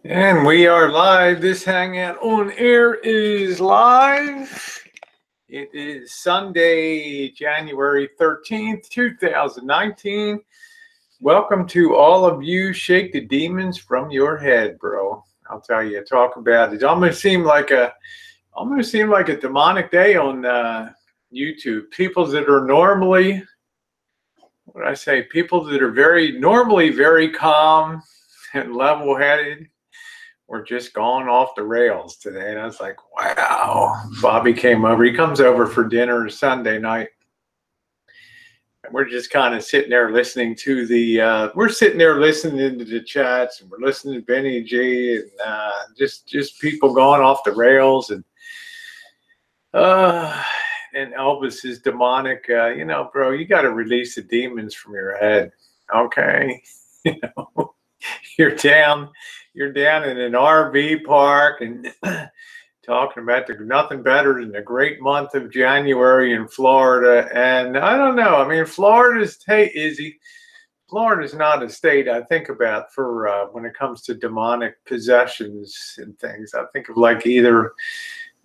And we are live. This Hangout on Air is live. It is Sunday, January 13th, 2019. Welcome to all of you. Shake the demons from your head, bro. I'll tell you, talk about it. It almost seemed like a demonic day on YouTube. People that are normally, what did I say? People that are normally very calm and level-headed. We're just gone off the rails today. And I was like, wow. Bobby came over. He comes over for dinner Sunday night. And we're just kind of sitting there listening to the, we're sitting there listening to the chats, and we're listening to Benny G, and just people going off the rails. And Elvis is demonic. You know, bro, you got to release the demons from your head. Okay. You know, you're down in an RV park and talking about nothing better than the great month of January in Florida. And I don't know. I mean, Florida's not a state I think about for when it comes to demonic possessions and things. I think of like either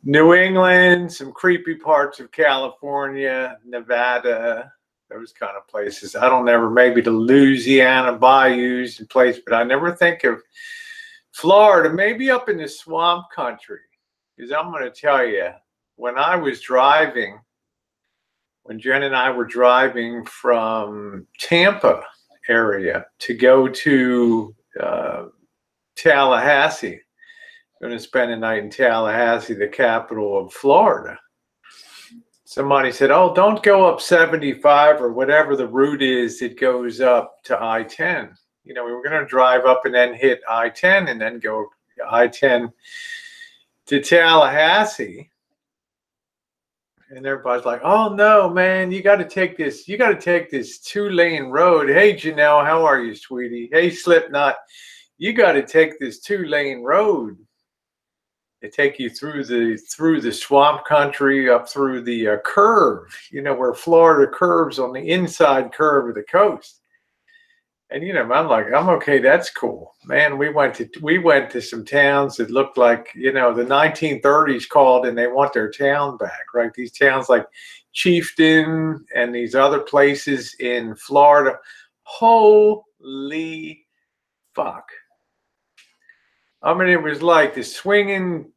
New England, some creepy parts of California, Nevada, those kind of places. I don't ever, maybe the Louisiana bayous and place, but I never think of Florida, maybe up in the swamp country. Because I'm going to tell you, when Jen and I were driving from Tampa area to go to Tallahassee, going to spend a night in Tallahassee, the capital of Florida. Somebody said, oh, don't go up 75 or whatever the route is that goes up to I-10. You know, we were going to drive up and then hit I-10 and then go I-10 to Tallahassee. And everybody's like, oh, no, man, you got to take this 2-lane road. Hey, Janelle, how are you, sweetie? Hey, Slipknot, you got to take this 2-lane road. They take you through the swamp country, up through the curve, you know, where Florida curves on the inside curve of the coast. And, you know, I'm like, I'm okay. That's cool, man. We went to some towns that looked like, you know, the 1930s called and they want their town back, right? These towns like Chieftain and these other places in Florida. Holy fuck. I mean, it was like the swinging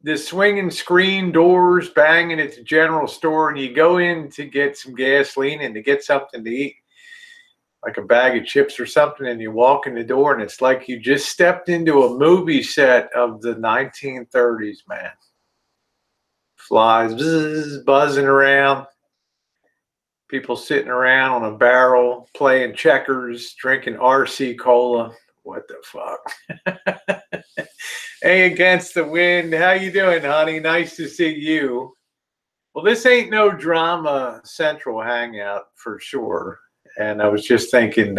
screen doors banging at the general store, and you go in to get some gasoline and to get something to eat, like a bag of chips or something, and you walk in the door, and it's like you just stepped into a movie set of the 1930s, man. Flies buzzing around, people sitting around on a barrel, playing checkers, drinking RC cola. What the fuck? Hey, Against the Wind, how you doing, honey? Nice to see you. Well, this ain't no drama central hangout for sure. And I was just thinking,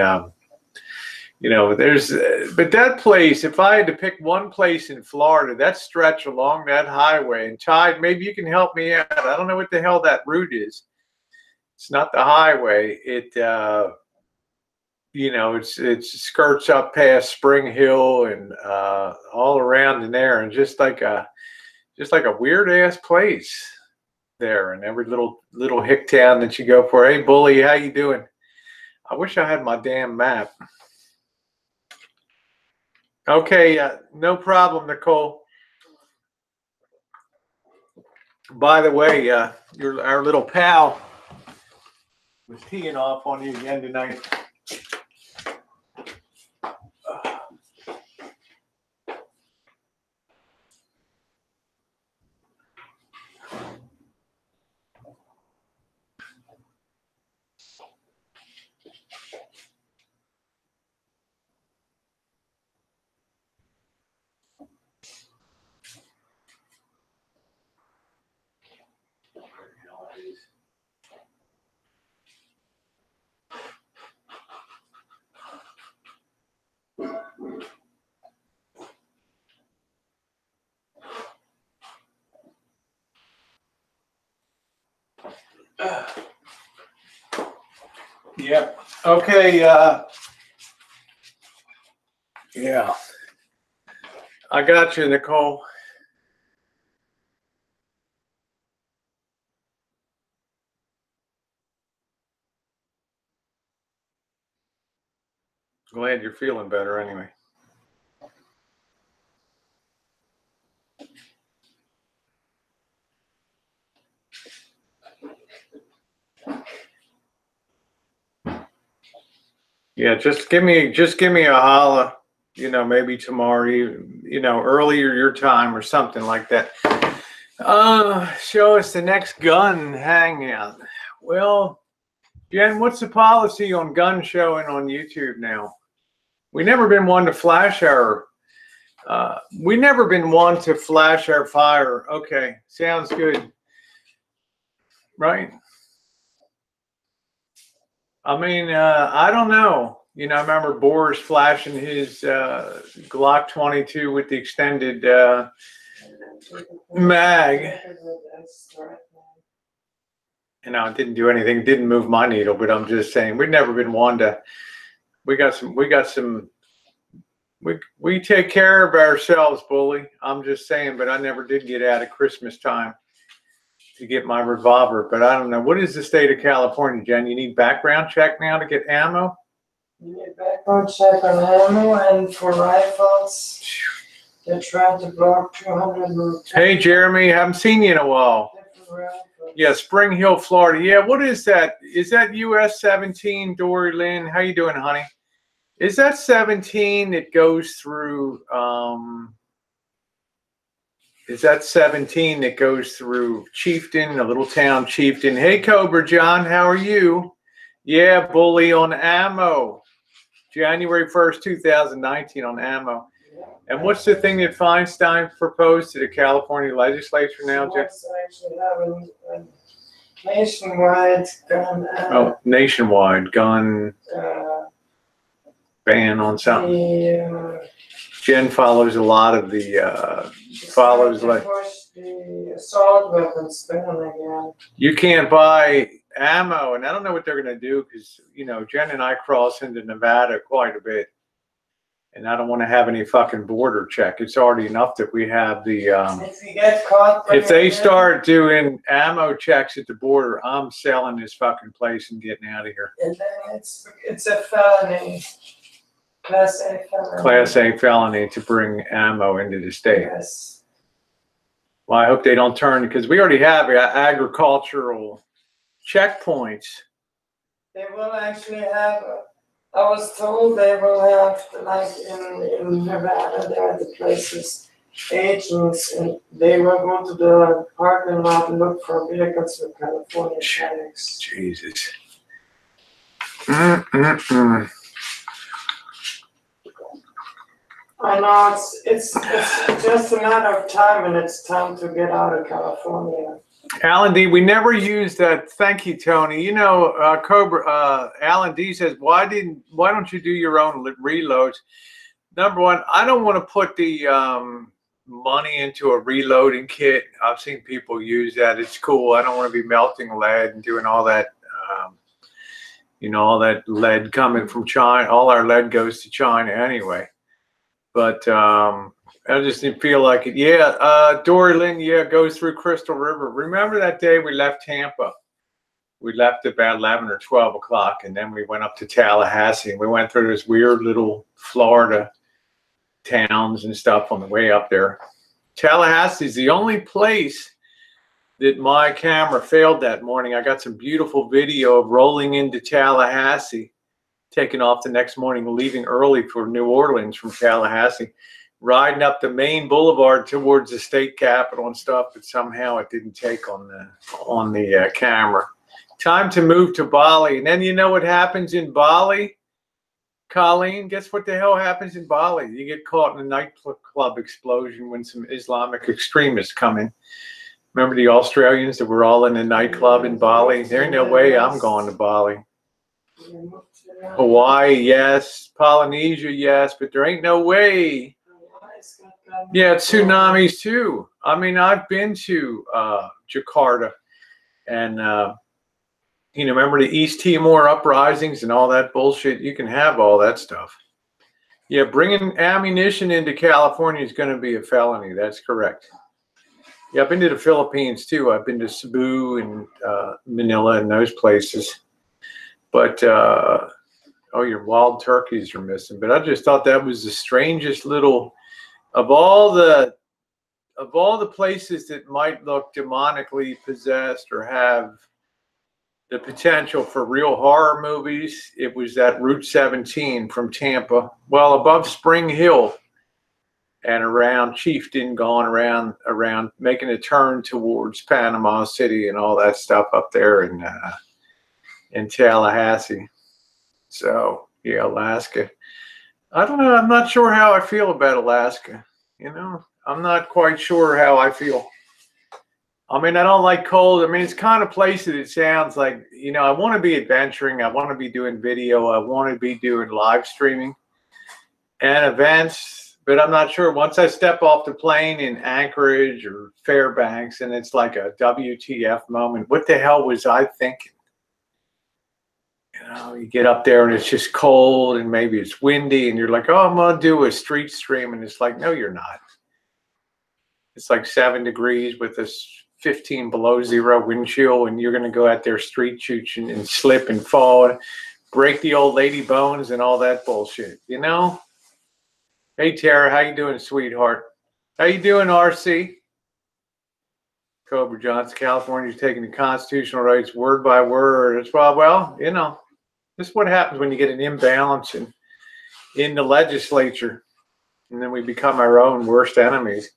you know, but that place, if I had to pick one place in Florida, that stretch along that highway, and Tide, maybe you can help me out. I don't know what the hell that route is. It's not the highway. You know, it skirts up past Spring Hill and all around in there, and just like a weird ass place there, and every little hick town that you go for. Hey, Bully, how you doing? I wish I had my damn map. Okay, no problem, Nicole. By the way, our little pal was teeing off on you again tonight. Yeah. Okay. Yeah. I got you, Nicole. Glad you're feeling better anyway. Yeah, just give me a holla, you know, maybe tomorrow, you know, earlier your time or something like that. Show us the next gun hangout. Well, Jen, what's the policy on gun showing on YouTube now? We never been one to flash our fire. Okay, sounds good. Right? I mean, I don't know. You know, I remember Boris flashing his Glock 22 with the extended mag. You know, it didn't do anything, didn't move my needle, but I'm just saying we've never been one to, we take care of ourselves, bully. I'm just saying, but I never did get out at Christmas time to get my revolver, but I don't know. What is the state of California, Jen? You need background check now to get ammo? You need background check on ammo, and for rifles, they're trying to block 200. Hey, Jeremy, haven't seen you in a while. Yeah, Spring Hill, Florida. Yeah, what is that? Is that US 17, Dory Lynn? How you doing, honey? Is that 17 that goes through, is that 17 that goes through Chieftain, a little town Chieftain? Hey, Cobra John, how are you? Yeah, bully on ammo. January 1st, 2019 on ammo. And what's the thing that Feinstein proposed to the California legislature now, Jeff? Actually having a nationwide gun. Nationwide gun ban on something. Jen follows a lot of the follows like push the assault weapons ban again. You can't buy ammo, and I don't know what they're going to do because you know Jen and I cross into Nevada quite a bit. And I don't want to have any fucking border check. It's already enough that we have the. If you get caught, if they start doing ammo checks at the border, I'm selling this fucking place and getting out of here. And then it's a felony, Class A felony. Class A felony to bring ammo into the state. Yes. Well, I hope they don't turn because we already have agricultural checkpoints. They will actually have. I was told they will have, like in Nevada, there are the places, agents, and they will go to the parking lot and look for vehicles with California tags. Jesus. I know it's just a matter of time, and it's time to get out of California. Alan D, we never used that. Thank you, Tony. You know, Alan D says, why don't you do your own reloads? Number one, I don't want to put the money into a reloading kit. I've seen people use that. It's cool. I don't want to be melting lead and doing all that, you know, all that lead coming from China. All our lead goes to China anyway. But I just didn't feel like it. Yeah, Dory Lynn, yeah, goes through Crystal River. Remember that day we left Tampa? We left about 11 or 12 o'clock, and then we went up to Tallahassee, and we went through this weird little Florida towns and stuff on the way up there. Tallahassee is the only place that my camera failed that morning. I got some beautiful video of rolling into Tallahassee, taking off the next morning, leaving early for New Orleans from Tallahassee, riding up the main boulevard towards the state capitol and stuff, but somehow it didn't take on the camera. Time to move to Bali. And then you know what happens in Bali? Colleen, guess what the hell happens in Bali? You get caught in a nightclub explosion when some Islamic extremists come in. Remember the Australians that were all in a nightclub in Bali? There ain't no way I'm going to Bali. Hawaii, yes. Polynesia, yes. But there ain't no way. Yeah, tsunamis too. I mean, I've been to Jakarta, and you know, remember the East Timor uprisings and all that bullshit? You can have all that stuff. Yeah, bringing ammunition into California is going to be a felony. That's correct. Yeah, I've been to the Philippines too. I've been to Cebu and Manila and those places. But oh, your wild turkeys are missing. But I just thought that was the strangest little of all the places that might look demonically possessed or have the potential for real horror movies. It was that Route 17 from Tampa, well above Spring Hill and around Chieftain, going around making a turn towards Panama City and all that stuff up there in Tallahassee. So yeah, Alaska. I don't know. I'm not sure how I feel about Alaska. You know, I'm not quite sure how I feel. I mean, I don't like cold. I mean, it's kind of place that it sounds like, you know, I want to be adventuring. I want to be doing video. I want to be doing live streaming and events, but I'm not sure. Once I step off the plane in Anchorage or Fairbanks and it's like a WTF moment, what the hell was I thinking? You know, you get up there and it's just cold and maybe it's windy and you're like, oh, I'm going to do a street stream. And it's like, no, you're not. It's like 7 degrees with this 15 below zero wind chill, and you're going to go out there street shooting and slip and fall and break the old lady bones and all that bullshit, you know? Hey, Tara, how you doing, sweetheart? How you doing, RC? Cobra Johnson, California's taking the constitutional rights word by word. It's well, you know, this is what happens when you get an imbalance in the legislature, and then we become our own worst enemies.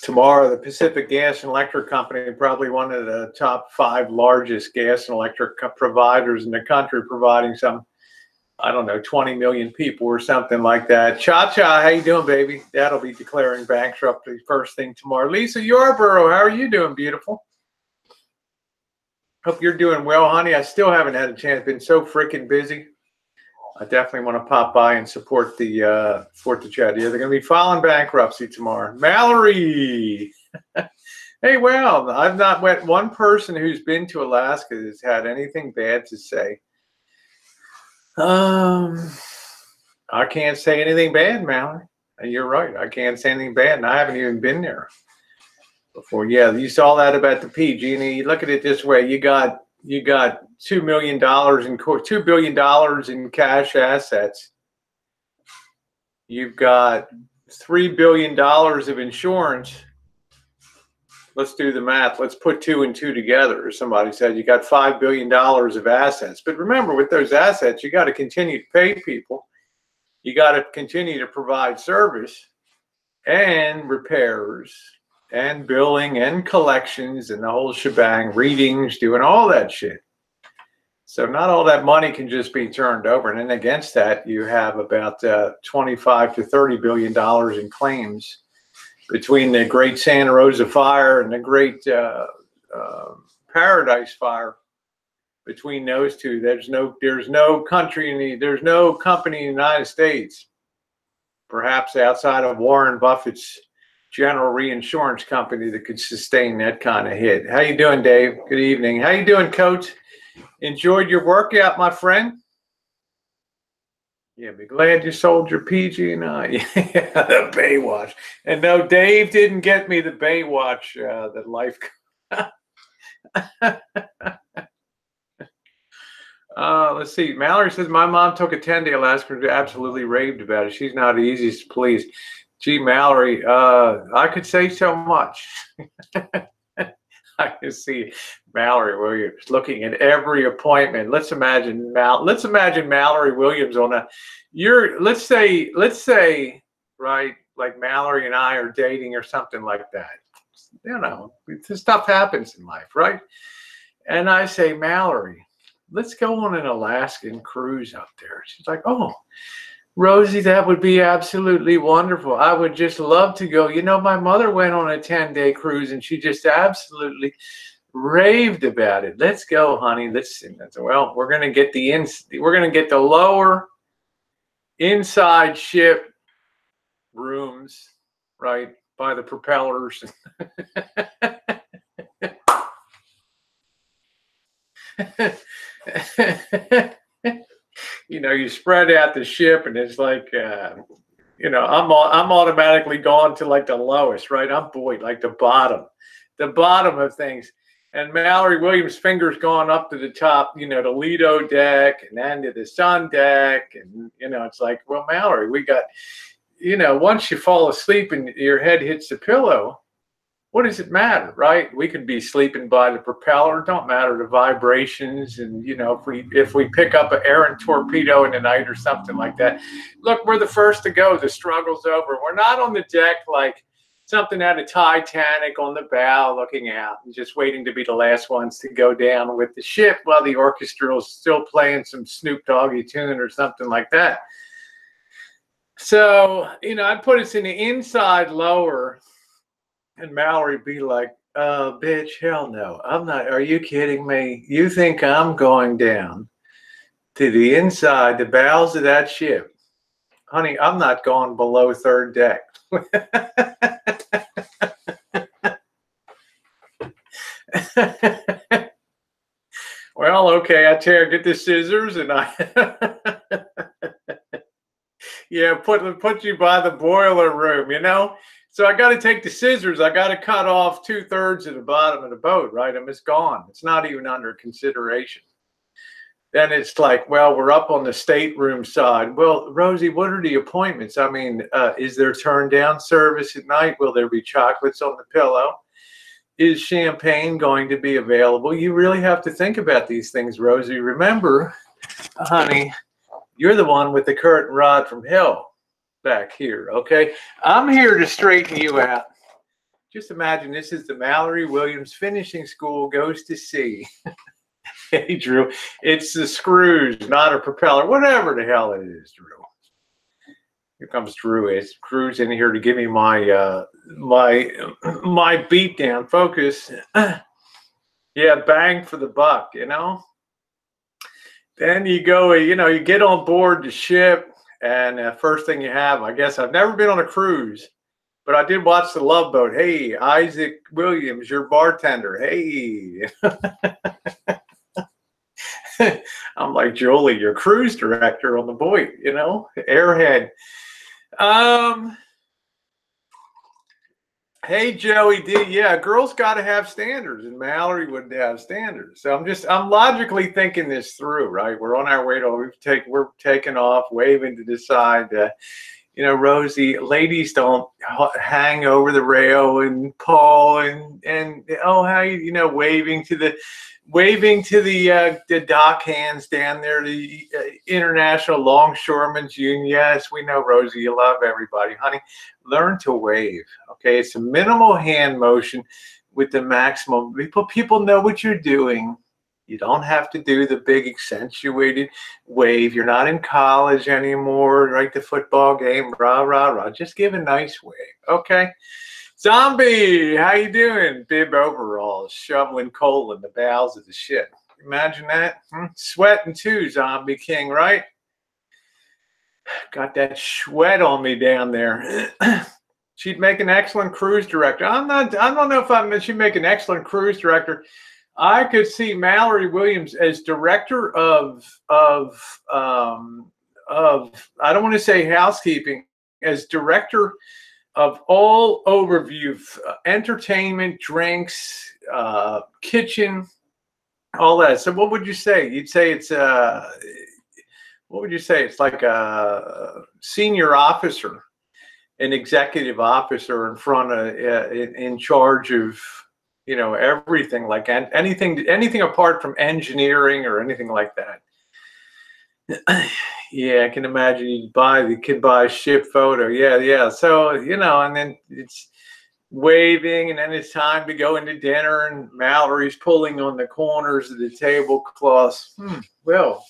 Tomorrow, the Pacific Gas and Electric Company, probably one of the top 5 largest gas and electric providers in the country, providing some, I don't know, 20 million people or something like that. Cha-Cha, how you doing, baby? That'll be declaring bankruptcy first thing tomorrow. Lisa Yarborough, how are you doing, beautiful? Hope you're doing well, honey. I still haven't had a chance. Been so freaking busy. I definitely want to pop by and support the chat. Yeah, they're going to be filing bankruptcy tomorrow. Mallory. Hey, well, I've not met one person who's been to Alaska that's had anything bad to say. I can't say anything bad, Mallory. You're right. I can't say anything bad, and I haven't even been there before. Yeah, you saw that about the PG&E. Look at it this way: you got $2 million in $2 billion in cash assets. You've got $3 billion of insurance. Let's do the math. Let's put 2 and 2 together. As somebody said, you got $5 billion of assets. But remember, with those assets, you got to continue to pay people. You got to continue to provide service and repairs and billing and collections and the whole shebang, readings, doing all that shit. So not all that money can just be turned over. And then against that, you have about 25 to $30 billion in claims between the Great Santa Rosa Fire and the Great Paradise Fire. Between those two, there's no company in the United States, perhaps outside of Warren Buffett's General Reinsurance Company, that could sustain that kind of hit. How you doing, Dave? Good evening. How you doing, Coach? Enjoyed your workout, my friend? Yeah, be glad you sold your PG&E. Yeah, the Baywatch. And no, Dave didn't get me the Baywatch, the life. Let's see. Mallory says, my mom took a 10-day Alaska and absolutely raved about it. She's not the easiest to please. Gee, Mallory, I could say so much. I can see Mallory Williams looking at every appointment. Let's imagine Mallory Williams on a. Let's say, right, like Mallory and I are dating or something like that. You know, this stuff happens in life, right? And I say, Mallory, let's go on an Alaskan cruise up there. She's like, oh, Rosie, that would be absolutely wonderful. I would just love to go. You know, my mother went on a 10-day cruise and she just absolutely raved about it. Let's go, honey. Well, we're going to get the lower inside ship rooms, right, by the propellers. You know, you spread out the ship, and it's like, you know, I'm automatically gone to like the lowest, right? I'm buoyed, like the bottom of things. And Mallory Williams' fingers gone up to the top, you know, the Lido deck and then to the Sun deck. And, you know, it's like, well, Mallory, we got, you know, once you fall asleep and your head hits the pillow, what does it matter, right? We could be sleeping by the propeller. Don't matter the vibrations. And, you know, if we pick up an errant torpedo in the night or something like that, look, we're the first to go. The struggle's over. We're not on the deck like something out of Titanic on the bow looking out and just waiting to be the last ones to go down with the ship while the orchestra is still playing some Snoop Doggy tune or something like that. So, you know, I'd put us in the inside lower. And Mallory be like, bitch, hell no. I'm not. Are you kidding me? You think I'm going down to the inside, the bowels of that ship? Honey, I'm not going below third deck. Well, okay, I get the scissors and yeah, put you by the boiler room, you know? So I got to take the scissors. I got to cut off 2/3 of the bottom of the boat, right? It's gone. It's not even under consideration. Then it's like, well, we're up on the stateroom side. Well, Rosie, what are the appointments? I mean, is there turn down service at night? Will there be chocolates on the pillow? Is champagne going to be available? You really have to think about these things, Rosie. Remember, honey, you're the one with the curtain rod from hell back here, okay? I'm here to straighten you out. Just imagine this is the Mallory Williams finishing school goes to sea. Hey, Drew, it's the screws, not a propeller, whatever the hell it is, Drew. Here comes Drew. Drew's in here to give me my my beat down. Focus. Yeah, bang for the buck, you know? Then you go, you know, you get on board the ship. And first thing you have, I guess I've never been on a cruise, but I did watch The Love Boat. Hey, Isaac Williams, your bartender. Hey. I'm like, Jolie, your cruise director on the boat, you know, airhead. Hey, Joey D. Yeah, girls got to have standards, and Mallory would have standards. So I'm logically thinking this through, right? We're on our way to, we're taking off, waving to the side. You know, Rosie, ladies don't hang over the rail and paw and oh, how you know, waving to the dock hands down there, the International Longshoremen's Union. Yes, we know, Rosie, you love everybody. Honey, learn to wave, okay? It's a minimal hand motion with the maximum. People know what you're doing. You don't have to do the big accentuated wave. You're not in college anymore, right? The football game, rah, rah, rah. Just give a nice wave, okay? Zombie, how you doing? Bib overalls, shoveling coal in the bowels of the ship. Imagine that. Sweating too, Zombie King, right? Got that sweat on me down there. She'd make an excellent cruise director. I don't know if she'd make an excellent cruise director. I could see Mallory Williams as director of I don't want to say housekeeping, as director of all overview, entertainment, drinks, kitchen, all that. So what would you say? You'd say it's what would you say? It's like a senior officer, an executive officer in front of, in charge of, you know, everything, like anything apart from engineering or anything like that. Yeah, I can imagine you could buy a ship photo. Yeah. So, you know, and then it's waving, and then it's time to go into dinner, and Mallory's pulling on the corners of the tablecloths. Well,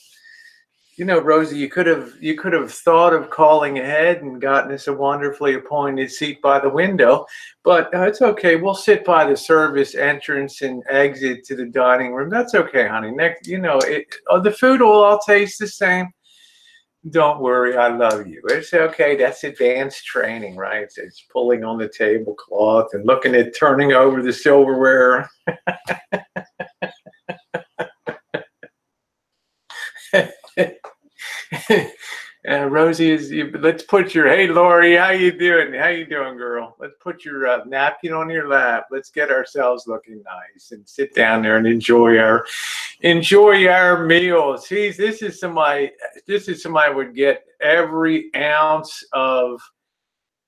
you know, Rosie, you could have thought of calling ahead and gotten us a wonderfully appointed seat by the window, but it's okay. We'll sit by the service entrance and exit to the dining room. That's okay, honey. Next, you know, the food will all taste the same. Don't worry, I love you. It's okay. That's advanced training, right? It's pulling on the tablecloth and looking at turning over the silverware. Rosie let's put your, hey, Lori, how you doing? How you doing, girl? Let's put your napkin on your lap. Let's get ourselves looking nice and sit down there and enjoy our meal. See, this is somebody would get every ounce of,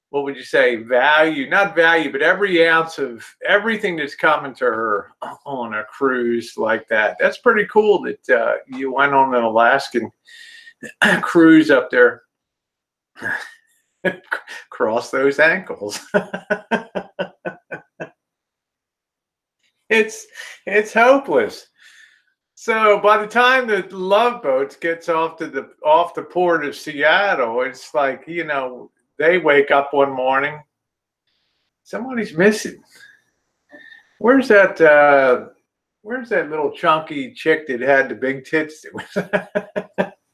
what would you say, value, not value, but every ounce of everything that's coming to her on a cruise like that. That's pretty cool that you went on an Alaskan cruise up there. Cross those ankles. It's hopeless. So by the time the Love Boats gets off the port of Seattle, it's like, you know, they wake up one morning, somebody's missing. Where's that little chunky chick that had the big tits?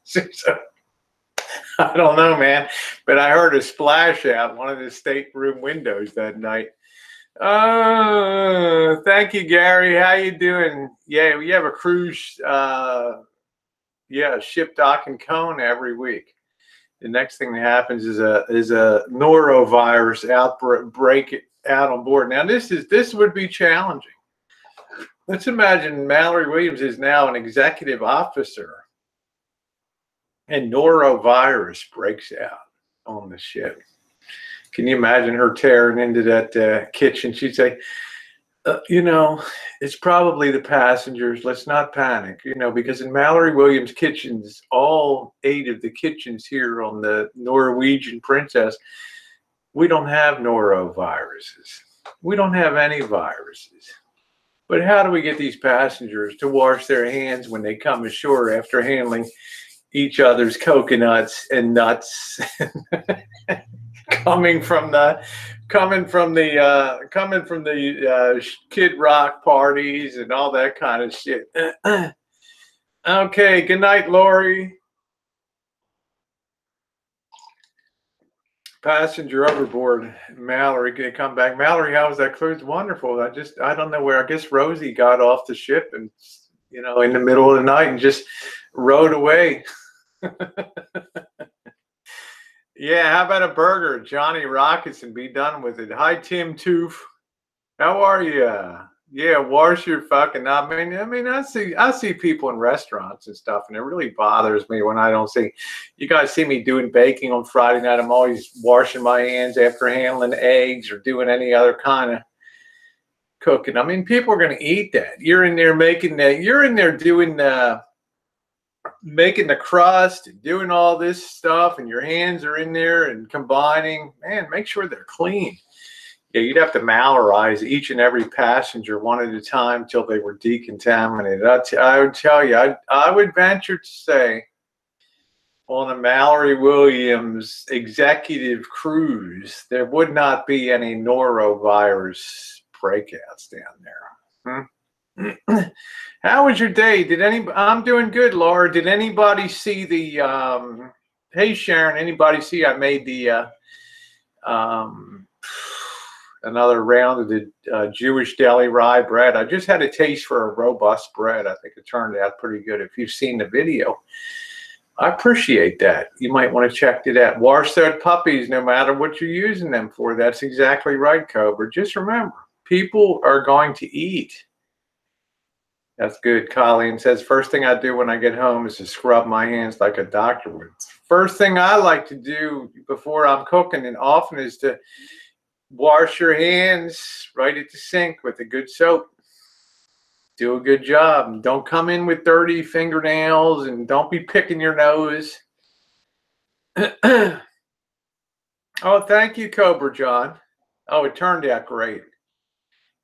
So, I don't know, man, but I heard a splash out one of the stateroom windows that night. Thank you, Gary. How you doing? Yeah, we have a cruise, ship dock and cone every week. The next thing that happens is a norovirus outbreak out on board. Now, this would be challenging. Let's imagine Mallory Williams is now an executive officer, and norovirus breaks out on the ship. Can you imagine her tearing into that kitchen? She'd say, you know, it's probably the passengers. Let's not panic, you know, because in Mallory Williams' kitchens, all 8 of the kitchens here on the Norwegian Princess, we don't have noroviruses. We don't have any viruses. But how do we get these passengers to wash their hands when they come ashore after handling each other's coconuts and nuts coming from the Kid Rock parties and all that kind of shit? Okay, good night, Lori. Passenger overboard. Mallory, can you come back? Mallory, how was that cruise? Wonderful. I don't know where. I guess Rosie got off the ship and, you know, in the middle of the night and just rode away. Yeah, how about a burger, Johnny Rockets, and be done with it? Hi, Tim Toof. How are you? Yeah, wash your fucking. I mean, I see people in restaurants and stuff, and it really bothers me when I don't see. You guys see me doing baking on Friday night. I'm always washing my hands after handling eggs or doing any other kind of cooking. I mean, people are going to eat that. You're in there making that. You're in there doing making the crust and doing all this stuff, and your hands are in there and combining. Man, make sure they're clean. Yeah, you'd have to malorize each and every passenger one at a time till they were decontaminated. I would tell you, I would venture to say on a Mallory Williams executive cruise, there would not be any norovirus breakouts down there. How was your day? I'm doing good, Laura. Did anybody see the, hey, Sharon, anybody see I made the, another round of the Jewish deli rye bread. I just had a taste for a robust bread. I think it turned out pretty good. If you've seen the video, I appreciate that. You might want to check it out. Wash those puppies no matter what you're using them for. That's exactly right, Cobra. Just remember, people are going to eat. That's good. Colleen says, first thing I do when I get home is to scrub my hands like a doctor would. First thing I like to do before I'm cooking and often is to wash your hands right at the sink with a good soap. Do a good job. Don't come in with dirty fingernails and don't be picking your nose. Oh, thank you, Cobra John. Oh, it turned out great.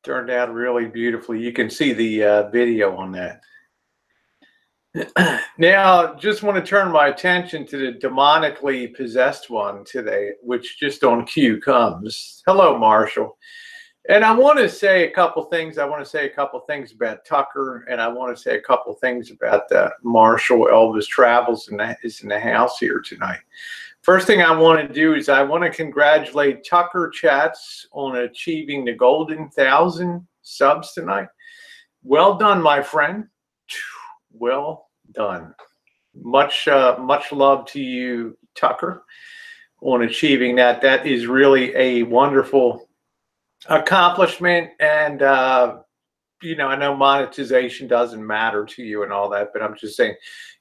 Turned out really beautifully. You can see the video on that. Now, just want to turn my attention to the demonically possessed one today, which just on cue comes. Hello, Marshall. And I want to say a couple things. I want to say a couple things about Tucker, and I want to say a couple things about Marshall Elvis Travels, and that is in the house here tonight. First thing I want to do is I want to congratulate Tucker Chats on achieving the golden 1,000 subs tonight. Well done, my friend. Well done. much love to you, Tucker, on achieving that. That is really a wonderful accomplishment. And you know, I know monetization doesn't matter to you and all that, but I'm just saying,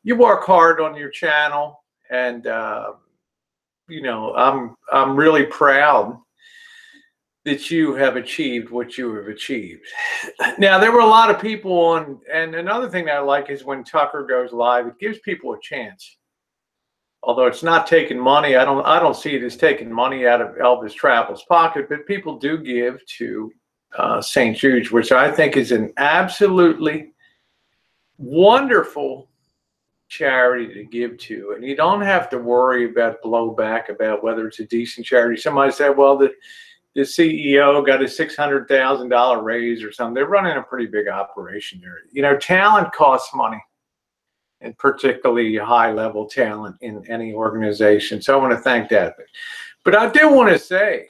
you work hard on your channel, and you know, I'm really proud that you have achieved what you have achieved. Now, there were a lot of people on, and another thing that I like is when Tucker goes live, it gives people a chance. Although it's not taking money, I don't see it as taking money out of Elvis Travel's pocket, but people do give to St. Jude's, which I think is an absolutely wonderful charity to give to, and you don't have to worry about blowback about whether it's a decent charity. Somebody said, well, the CEO got a $600,000 raise or something. They're running a pretty big operation there. You know, talent costs money, and particularly high-level talent in any organization. So I want to thank that. But I do want to say,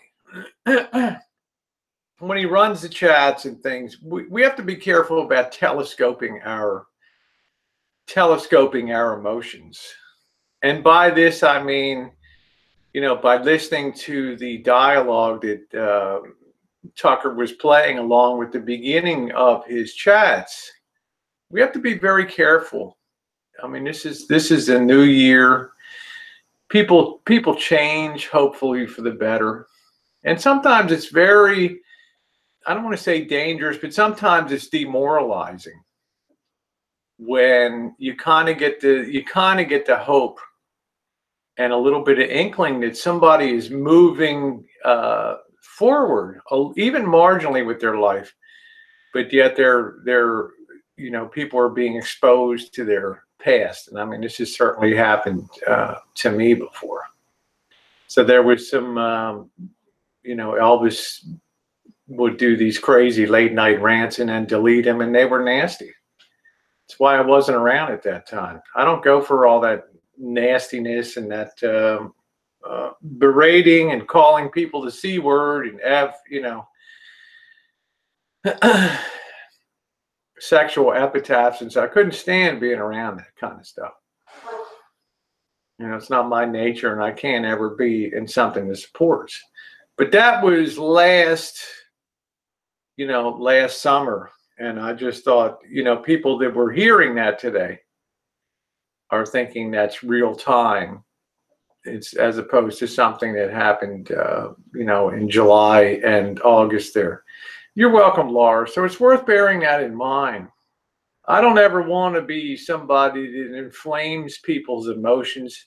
when he runs the chats and things, we have to be careful about telescoping our emotions. And by this, I mean, you know, by listening to the dialogue that Tucker was playing along with the beginning of his chats, we have to be very careful. I mean, this is a new year. People change, hopefully for the better. And sometimes it's very, I don't want to say dangerous, but sometimes it's demoralizing when you kind of get the hope and a little bit of inkling that somebody is moving forward, even marginally with their life, but yet they're you know, people are being exposed to their past. And I mean, this has certainly happened to me before. So there was some, you know, Elvis would do these crazy late night rants and then delete them, and they were nasty. That's why I wasn't around at that time. I don't go for all that nastiness and that berating and calling people the C word and F, you know, sexual epitaphs. And so I couldn't stand being around that kind of stuff. You know, it's not my nature, and I can't ever be in something that supports. But that was last summer. And I just thought, you know, people that were hearing that today are thinking that's real time. It's as opposed to something that happened, you know, in July and August there. You're welcome, Laura. So it's worth bearing that in mind. I don't ever want to be somebody that inflames people's emotions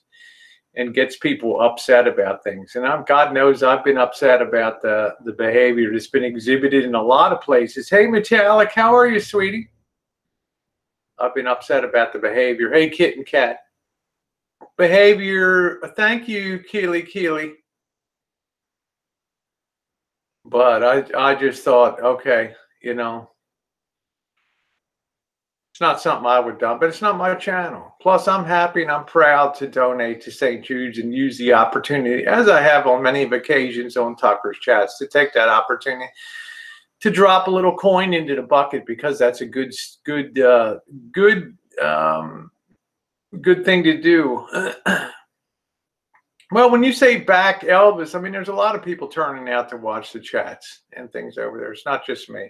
and gets people upset about things. And God knows I've been upset about the behavior that's been exhibited in a lot of places. Hey, Metallic, how are you, sweetie? I've been upset about the behavior. Hey, Kitten Cat. Behavior, thank you, Keely. But I just thought, okay, you know, it's not something I would have done, but it's not my channel. Plus, I'm happy and I'm proud to donate to St. Jude's and use the opportunity, as I have on many occasions on Tucker's chats, to take that opportunity to drop a little coin into the bucket, because that's a good thing to do. Well, when you say back Elvis, I mean, there's a lot of people turning out to watch the chats and things over there. It's not just me.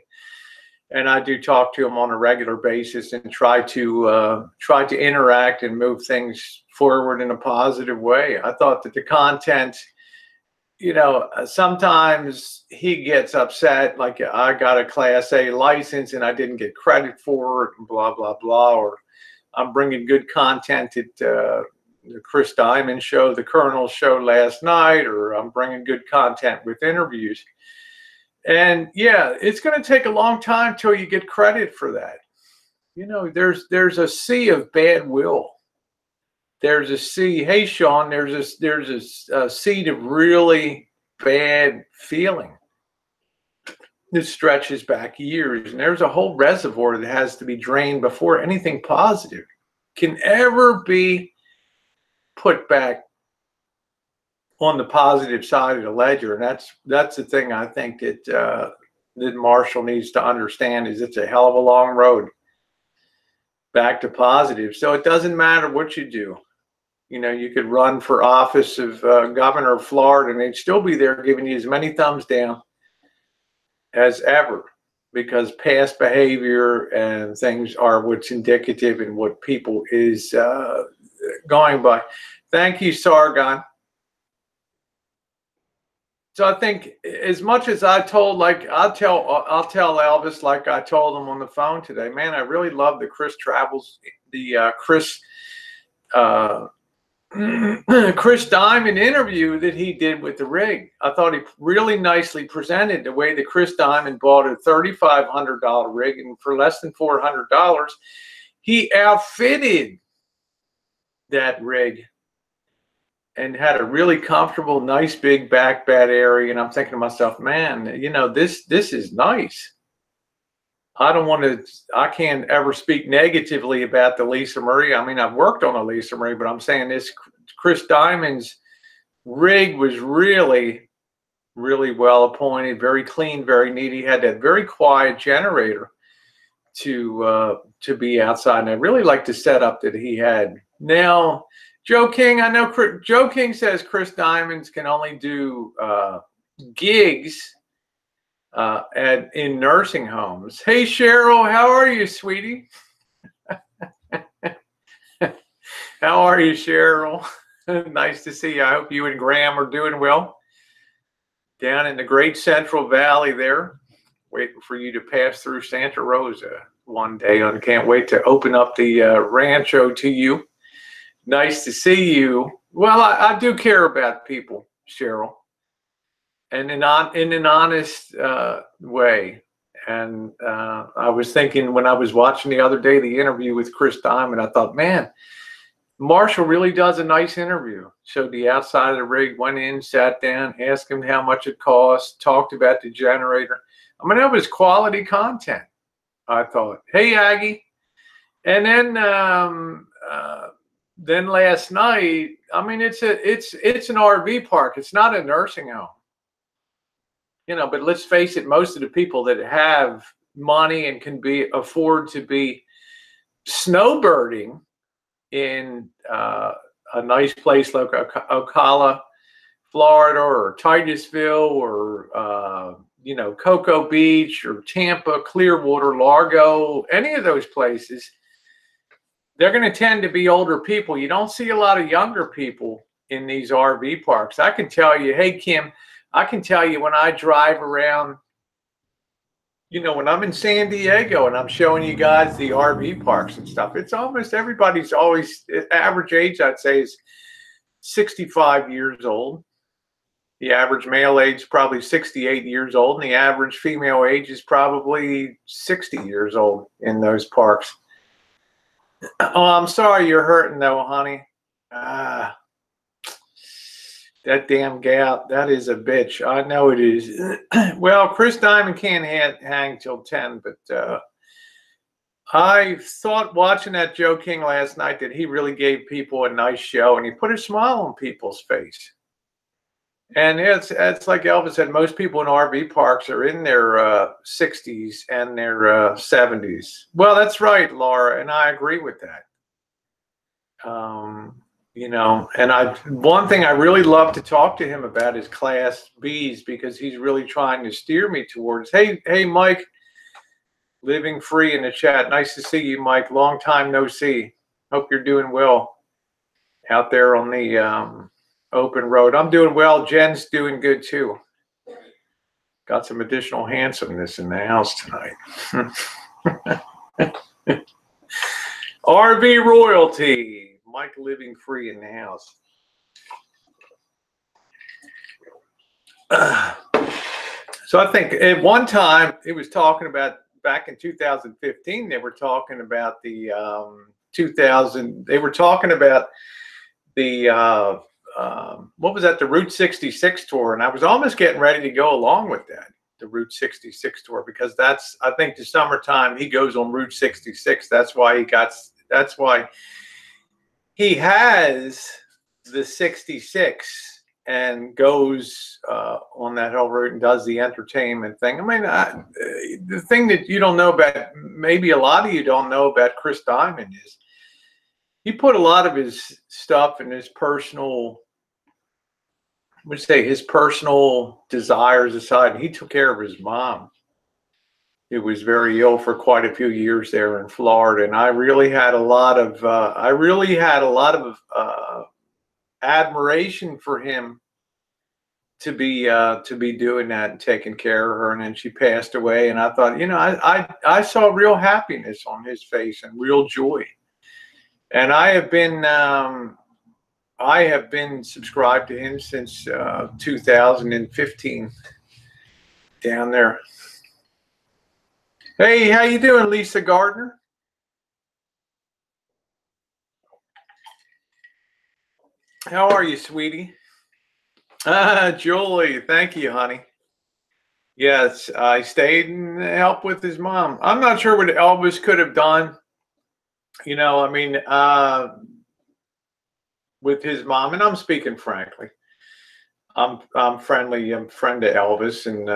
And I do talk to them on a regular basis and try to interact and move things forward in a positive way. I thought that the content, you know, sometimes he gets upset, like I got a Class A license and I didn't get credit for it, and blah, blah, blah. Or I'm bringing good content at the Chris Diamond show, the Colonel's show last night, or I'm bringing good content with interviews. And yeah, it's going to take a long time till you get credit for that. You know, there's a sea of bad will. There's a sea. Hey, Sean, there's a seed of really bad feeling that stretches back years. And there's a whole reservoir that has to be drained before anything positive can ever be put back on the positive side of the ledger. And that's the thing I think that Marshall needs to understand, is it's a hell of a long road. back to positive. So it doesn't matter what you do. You know, you could run for office of governor of Florida and they'd still be there giving you as many thumbs down as ever, because past behavior and things are what's indicative and what people is going by. Thank you, Sargon. So I think as much as I told, like I'll tell Elvis, like I told him on the phone today, man, I really love the Chris Chris Diamond interview that he did with the rig. I thought he really nicely presented the way that Chris Diamond bought a $3,500 rig, and for less than $400, he outfitted that rig and had a really comfortable, nice big back bed area. And I'm thinking to myself, man, you know, this is nice. I can't ever speak negatively about the Lisa Marie. I mean, I've worked on a Lisa Marie, but I'm saying this Chris Diamond's rig was really, really well appointed, very clean, very neat. He had that very quiet generator to be outside. And I really like the setup that he had. Now, Joe King, I know Joe King says Chris Diamonds can only do gigs in nursing homes. Hey, Cheryl, how are you, sweetie? How are you, Cheryl? Nice to see you. I hope you and Graham are doing well down in the great Central Valley there, waiting for you to pass through Santa Rosa one day. I can't wait to open up the Rancho to you. Nice to see you. Well, I do care about people, Cheryl, and in an honest way. And I was thinking when I was watching the other day the interview with Chris Diamond, I thought, man, Marshall really does a nice interview. Showed the outside of the rig, went in, sat down, asked him how much it cost, talked about the generator. I mean, that was quality content, I thought. Hey, Aggie. And then last night, I mean, it's an RV park. It's not a nursing home. You know, but let's face it, most of the people that have money and can afford to be snowbirding in a nice place like Ocala, Florida, or Titusville, or you know, Cocoa Beach, or Tampa, Clearwater, Largo, any of those places, they're going to tend to be older people. You don't see a lot of younger people in these RV parks. I can tell you, hey, Kim, I can tell you when I drive around, you know, when I'm in San Diego and I'm showing you guys the RV parks and stuff, it's almost everybody's always, average age, I'd say, is 65 years old. The average male age is probably 68 years old, and the average female age is probably 60 years old in those parks. Oh, I'm sorry you're hurting though, honey. That damn gout, that is a bitch. I know it is. Well, Chris Diamond can't hang till 10, but I thought watching that Joe King last night that he really gave people a nice show, and he put a smile on people's face. And it's like Elvis said, most people in RV parks are in their 60s and their 70s. Well, that's right, Laura, and I agree with that. You know, and one thing I really love to talk to him about is Class Bs, because he's really trying to steer me towards, hey, Mike, living free in the chat. Nice to see you, Mike. Long time no see. Hope you're doing well out there on the open road. I'm doing well. Jen's doing good too. Got some additional handsomeness in the house tonight. RV royalty. Mike living free in the house. So I think at one time it was talking about back in 2015, they were talking about the what was that, the Route 66 tour, and I was almost getting ready to go along with that, the Route 66 tour, because that's, I think the summertime he goes on Route 66. That's why he has the 66, and goes on that whole route and does the entertainment thing. I mean, the thing that you don't know about, maybe a lot of you don't know about Chris Diamond, is he put a lot of his stuff in his personal, his personal desires aside. He took care of his mom, who was very ill for quite a few years there in Florida, and I really had a lot of admiration for him to be doing that and taking care of her. And then she passed away, and I thought, I saw real happiness on his face and real joy. And I have been subscribed to him since 2015 down there. Hey, how you doing, Lisa Gardner? How are you, sweetie? Julie, thank you, honey. Yes, I stayed and helped with his mom. I'm not sure what Elvis could have done. I mean, with his mom, and I'm speaking frankly. I'm friendly. I'm friend to Elvis, and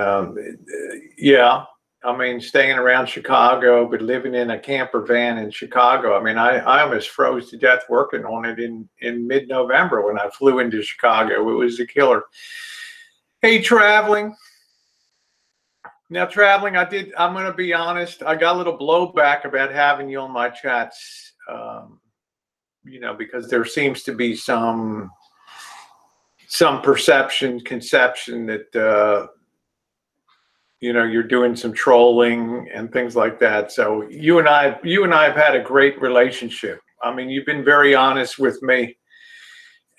yeah. I mean, staying around Chicago, but living in a camper van in Chicago. I mean, I almost froze to death working on it in mid-November when I flew into Chicago. It was a killer. Hey, traveling. Now, traveling, I'm going to be honest. I got a little blowback about having you on my chats, because there seems to be some conception that, you're doing some trolling and things like that. So you and I have had a great relationship. I mean, you've been very honest with me,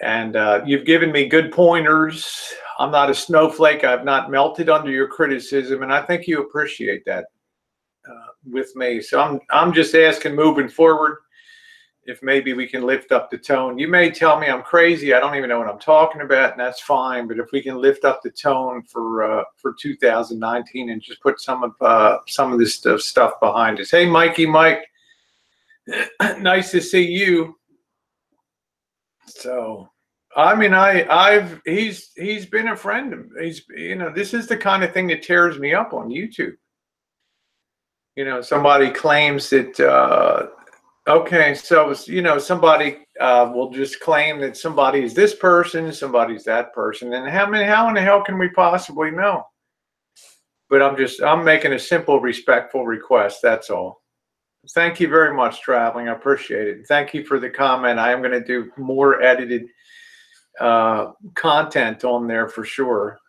and you've given me good pointers. I'm not a snowflake. I've not melted under your criticism, and I think you appreciate that with me. So I'm just asking, moving forward, if maybe we can lift up the tone. You may tell me I'm crazy. I don't even know what I'm talking about, and that's fine. But if we can lift up the tone for 2019 and just put some of this stuff behind us. Hey, Mikey, Mike, nice to see you. So, I mean, he's been a friend. This is the kind of thing that tears me up on YouTube. Somebody claims that. Okay, so somebody will just claim that somebody is this person, somebody's that person, and how in the hell can we possibly know? But I'm making a simple, respectful request. That's all. Thank you very much, traveling. I appreciate it. Thank you for the comment. I am going to do more edited content on there for sure.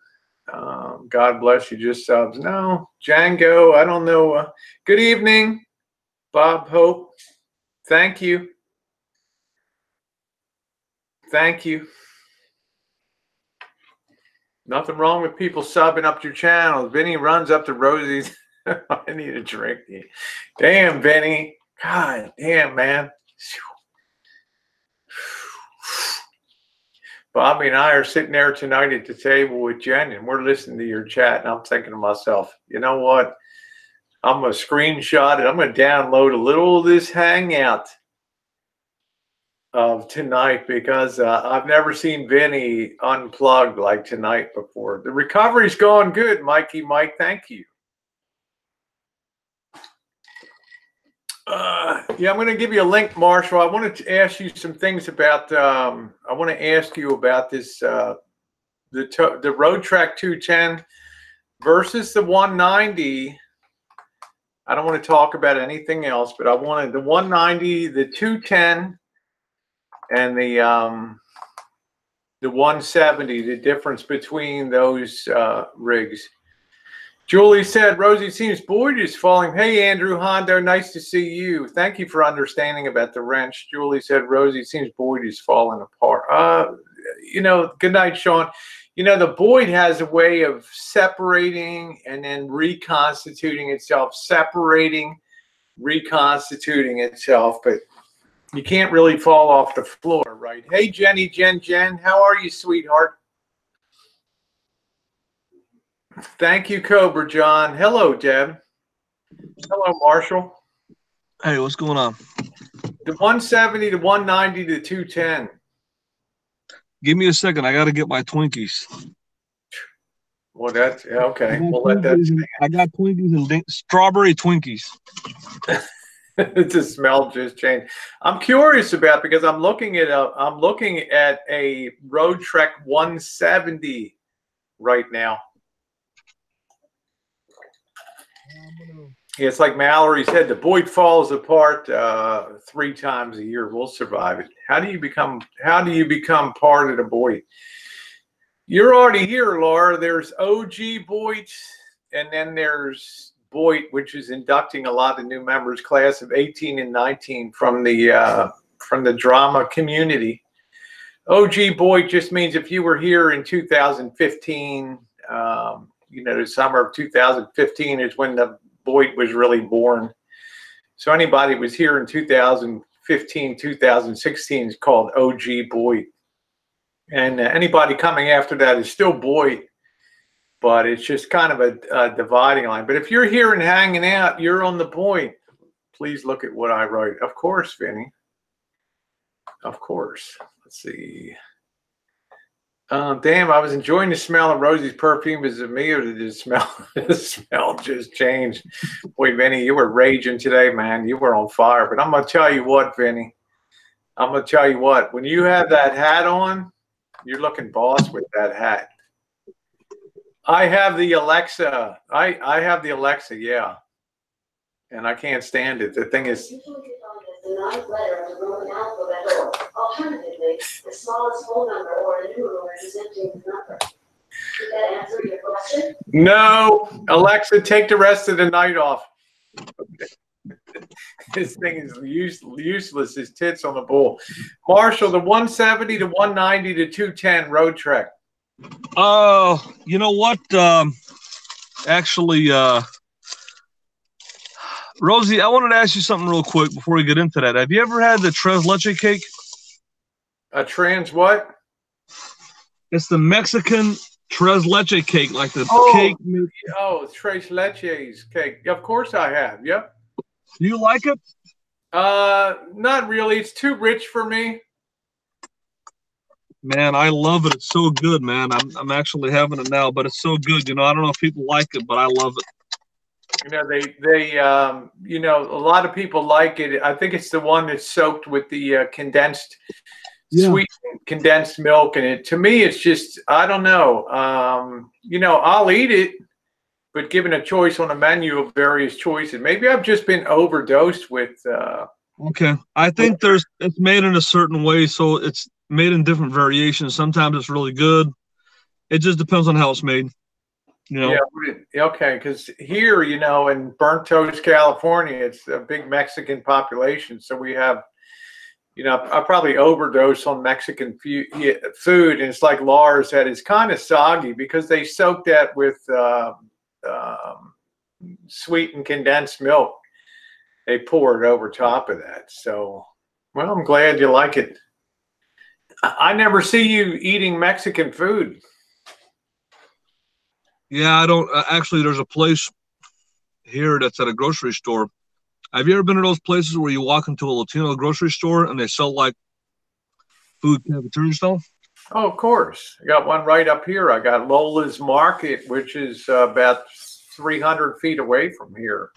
God bless you. Just subs. No, Django. I don't know. Good evening, Bob Hope. Thank you. Thank you. Nothing wrong with people subbing up your channel. Vinny runs up to Rosie's. I need a drink. Damn, Vinny. God damn, man. Bobby and I are sitting there tonight at the table with Jen, and we're listening to your chat, and I'm thinking to myself, you know what? I'm going to screenshot it. I'm going to download a little of this Hangout of tonight, because I've never seen Vinny unplugged like tonight before. The recovery's going good, Mikey. Mike, thank you. Yeah, I'm going to give you a link, Marshall. I wanted to ask you some things about. I want to ask you about this the Roadtrek 210 versus the 190. I don't want to talk about anything else, but I wanted the 190, the 210, and the 170. The difference between those rigs. Julie said, Rosie seems bored is falling. Hey, Andrew Hondo, nice to see you. Thank you for understanding about the wrench. Julie said, Rosie seems Boyd is falling apart. Good night, Sean. The Boyd has a way of separating and then reconstituting itself, reconstituting itself, but you can't really fall off the floor, right? Hey, Jenny, Jen, how are you, sweetheart? Thank you, Cobra John. Hello, Deb. Hello, Marshall. Hey, what's going on? The 170, the 190, the 210. Give me a second. I got to get my Twinkies. Well, that's okay. We'll let that stand. I got Twinkies and strawberry Twinkies. The smell just changed. I'm curious about because I'm looking at a Roadtrek 170 right now. It's like Mallory said, the Boyd falls apart 3 times a year. We'll survive it. How do you become part of the Boyd? You're already here, Laura. There's OG Boyd, and then there's Boyd, which is inducting a lot of new members, class of 18 and 19 from the drama community. OG Boyd just means if you were here in 2015, the summer of 2015 is when the Boyd was really born. So anybody who was here in 2015, 2016 is called OG Boyd. And anybody coming after that is still Boyd, but it's just kind of a dividing line. But if you're here and hanging out, you're on the Boyd. Please look at what I write. Of course, Vinny. Of course. Let's see. Damn, I was enjoying the smell of Rosie's perfume. Is it me or did the smell just changed? Boy, Vinny, you were raging today, man. You were on fire. But I'm going to tell you what, Vinny. I'm going to tell you what. When you have that hat on, you're looking boss with that hat. I have the Alexa. I have the Alexa, yeah. And I can't stand it. The thing is... The ninth letter of the Roman alphabet, or alternatively, the smallest whole number or a numeral representing the number. Did that answer your question? No. Alexa, take the rest of the night off. This thing is useless as tits on the bull. Marshall, the 170, the 190, the 210 Roadtrek. You know what? Actually, Rosie, I wanted to ask you something real quick before we get into that. Have you ever had the tres leche cake? A trans what? It's the Mexican tres leche cake, like the cake. Oh, tres leches cake. Of course I have. Yep. Do you like it? Not really. It's too rich for me. Man, I love it. It's so good, man. I'm actually having it now, but it's so good. You know, I don't know if people like it, but I love it. You know, a lot of people like it. I think it's the one that's soaked with the condensed, sweet condensed milk. And to me, it's just, I don't know. I'll eat it, but given a choice on a menu of various choices, maybe I've just been overdosed with. Okay. I think it's made in a certain way. So it's made in different variations. Sometimes it's really good. It just depends on how it's made. You know? Yeah, okay, because here, in Burnt Toast, California, it's a big Mexican population. So we have, I probably overdose on Mexican food. And it's like Laura said, it's kind of soggy because they soak that with sweetened condensed milk. They pour it over top of that. So, well, I'm glad you like it. I never see you eating Mexican food. Yeah, I don't. Actually, there's a place here that's at a grocery store. Have you ever been to those places where you walk into a Latino grocery store and they sell like food cafeteria stuff? Oh, of course. I got one right up here. I got Lola's Market, which is about 300 feet away from here.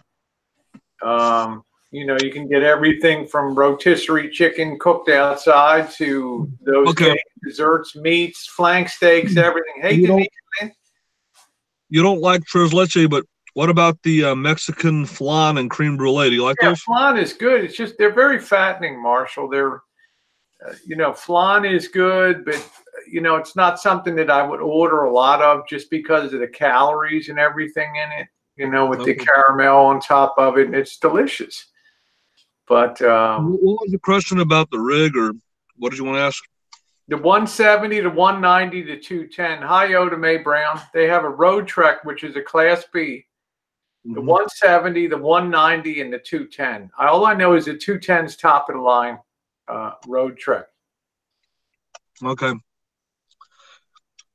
You can get everything from rotisserie chicken cooked outside to those desserts, meats, flank steaks, everything. Hey, you don't like tres leche, but what about the Mexican flan and creme brulee? Do you like those? Flan is good. It's just they're very fattening, Marshall. They're, flan is good, but it's not something that I would order a lot of just because of the calories and everything in it. With the caramel on top of it, and it's delicious. But what was the question about the rig, or what did you want to ask? The 170, the 190, the 210. Hi, Oda Mae Brown. They have a Roadtrek, which is a Class B. The 170, the 190, and the 210. All I know is the 210's top of the line Roadtrek. Okay.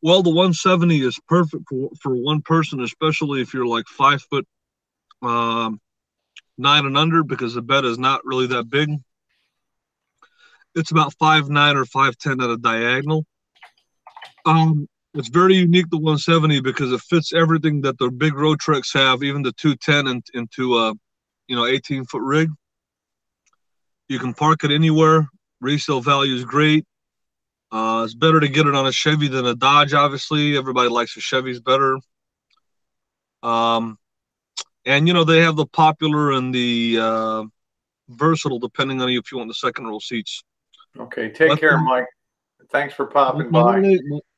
Well, the 170 is perfect for one person, especially if you're like 5'9" and under, because the bed is not really that big. It's about 5'9" or 5'10" at a diagonal. It's very unique, the 170, because it fits everything that the big Roadtreks have, even the 210 into a 18-foot rig. You can park it anywhere. Resale value is great. It's better to get it on a Chevy than a Dodge, obviously. Everybody likes the Chevys better. And, they have the popular and the versatile, depending on if you want the second row seats. Okay, take care, Mike. Thanks for popping by.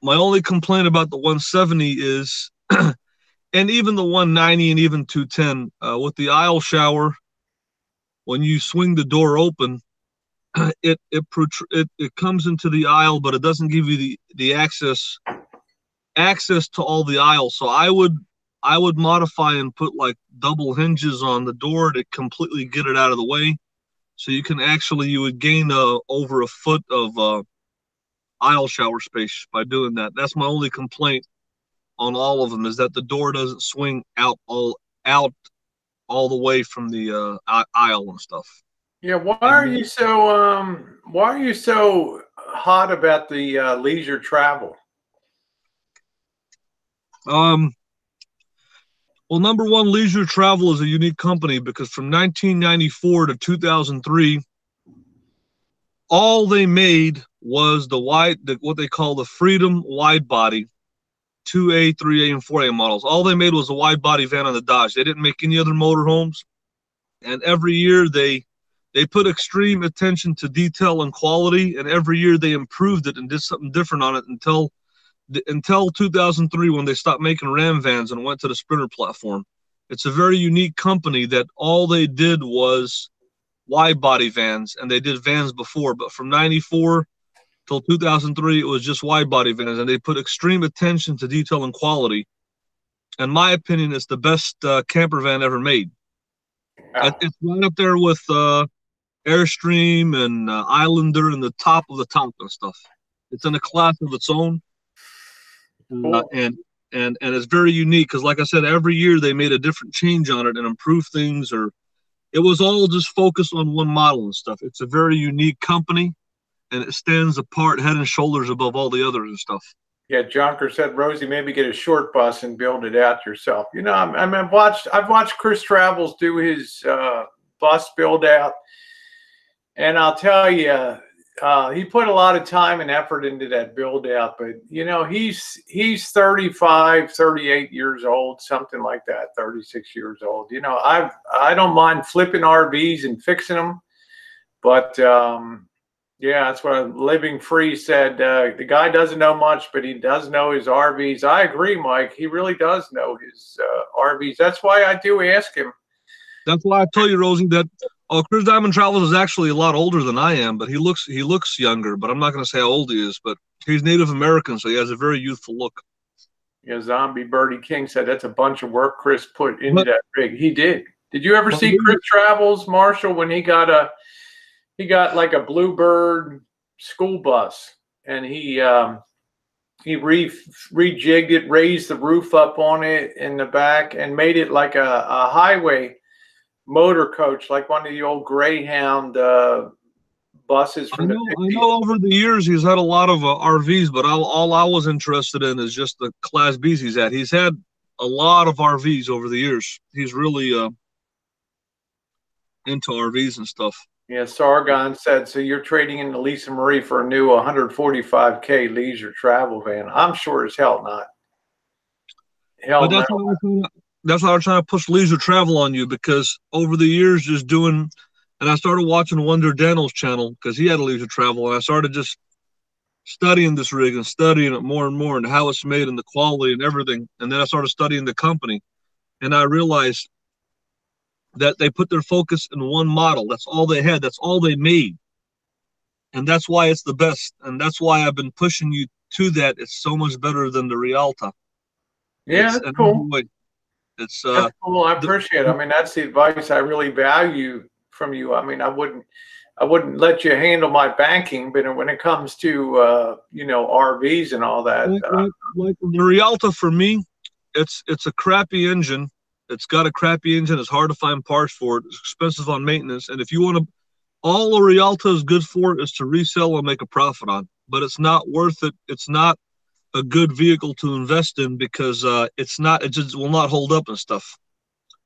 My only complaint about the 170 is, and even the 190 and even 210, with the aisle shower, when you swing the door open, it comes into the aisle, but it doesn't give you the access to all the aisles. So I would modify and put like double hinges on the door to completely get it out of the way. So you would gain over a foot of aisle shower space by doing that. That's my only complaint on all of them, is that the door doesn't swing out all the way from the aisle and stuff. Yeah, why are you so hot about the leisure travel? Well, number one, Leisure Travel is a unique company because from 1994 to 2003, all they made was what they call the Freedom wide body, 2A, 3A, and 4A models. All they made was a wide body van on the Dodge. They didn't make any other motorhomes. And every year they put extreme attention to detail and quality, and every year they improved it and did something different on it until 2003, when they stopped making Ram vans and went to the Sprinter platform. It's a very unique company that all they did was wide body vans, and they did vans before, but from 94 till 2003, it was just wide body vans, and they put extreme attention to detail and quality. In my opinion, it's the best camper van ever made. Wow. It's right up there with Airstream and Islander and the top of the top and stuff. It's in a class of its own. Cool. And it's very unique because, like I said, every year they made a different change on it and improved things, or it was all just focused on one model and stuff. It's a very unique company, and it stands apart head and shoulders above all the others and stuff. Yeah, Jonker said, Rosie, maybe get a short bus and build it out yourself. I've watched Chris Travels do his bus build out, and I'll tell you, he put a lot of time and effort into that build out. But he's 35, 38 years old, something like that, 36 years old. I don't mind flipping RVs and fixing them, but yeah, that's what Living Free said. The guy doesn't know much, but he does know his RVs. I agree, Mike. He really does know his RVs. That's why I do ask him. That's why I tell you, Rosie, that Chris Diamond Travels is actually a lot older than I am, but he looks younger. But I'm not going to say how old he is. But he's Native American, so he has a very youthful look. Yeah, Zombie Birdie King said that's a bunch of work Chris put into that rig. He did. Did you ever see Chris Travels, Marshall, when he got like a Bluebird school bus, and he rejigged it, raised the roof up on it in the back, and made it like a highway motor coach, like one of the old Greyhound buses from the 50s. I know over the years he's had a lot of RVs, but all I was interested in is just the Class Bs he's had. He's had a lot of RVs over the years. He's really into RVs and stuff. Yeah, Sargon said, so you're trading in the Lisa Marie for a new 145K leisure travel van. I'm sure as hell not. Hell no. That's why I'm trying to push leisure travel on you, because over the years just doing, and I started watching Wonder Daniel's channel because he had a leisure travel, and I started just studying this rig and studying it more and more and how it's made and the quality and everything. And then I started studying the company, and I realized that they put their focus in one model. That's all they had. That's all they made. And that's why it's the best. And that's why I've been pushing you to that. It's so much better than the Rialta. Yeah, that's cool. That's cool. I appreciate it. I mean, that's the advice I really value from you. I mean, I wouldn't let you handle my banking, but when it comes to RVs and all that, like the Rialta for me, it's a crappy engine. It's got a crappy engine. It's hard to find parts for it. It's expensive on maintenance. And if you want to, all a Rialta is good for is to resell and make a profit on. But it's not worth it. It's not a good vehicle to invest in because it just will not hold up and stuff.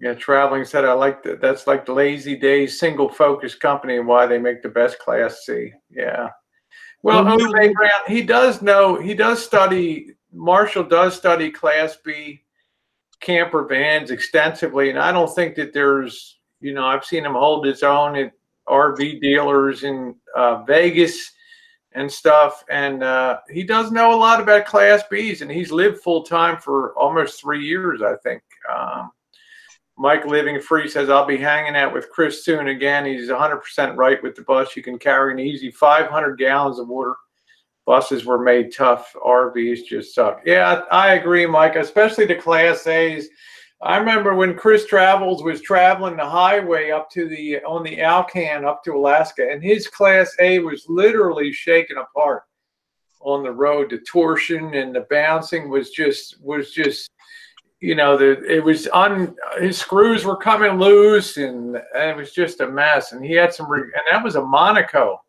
Yeah, Traveling said I like that. That's like the Lazy Days single focus company and why they make the best Class C. Yeah. Well, he does know. He does study. Marshall does study Class B camper vans extensively, and I don't think that there's. I've seen him hold his own at RV dealers in Vegas and stuff, and he does know a lot about Class Bs, and he's lived full time for almost 3 years, I think. Mike Living Free says, I'll be hanging out with Chris soon again. He's 100% right with the bus. You can carry an easy 500 gallons of water. Buses were made tough. RVs just suck. Yeah, I agree, Mike, especially the Class A's. I remember when Chris Travels was traveling the highway on the Alcan up to Alaska, and his Class A was literally shaken apart on the road. The torsion and the bouncing was just his screws were coming loose, and it was just a mess. And he had and that was a Monaco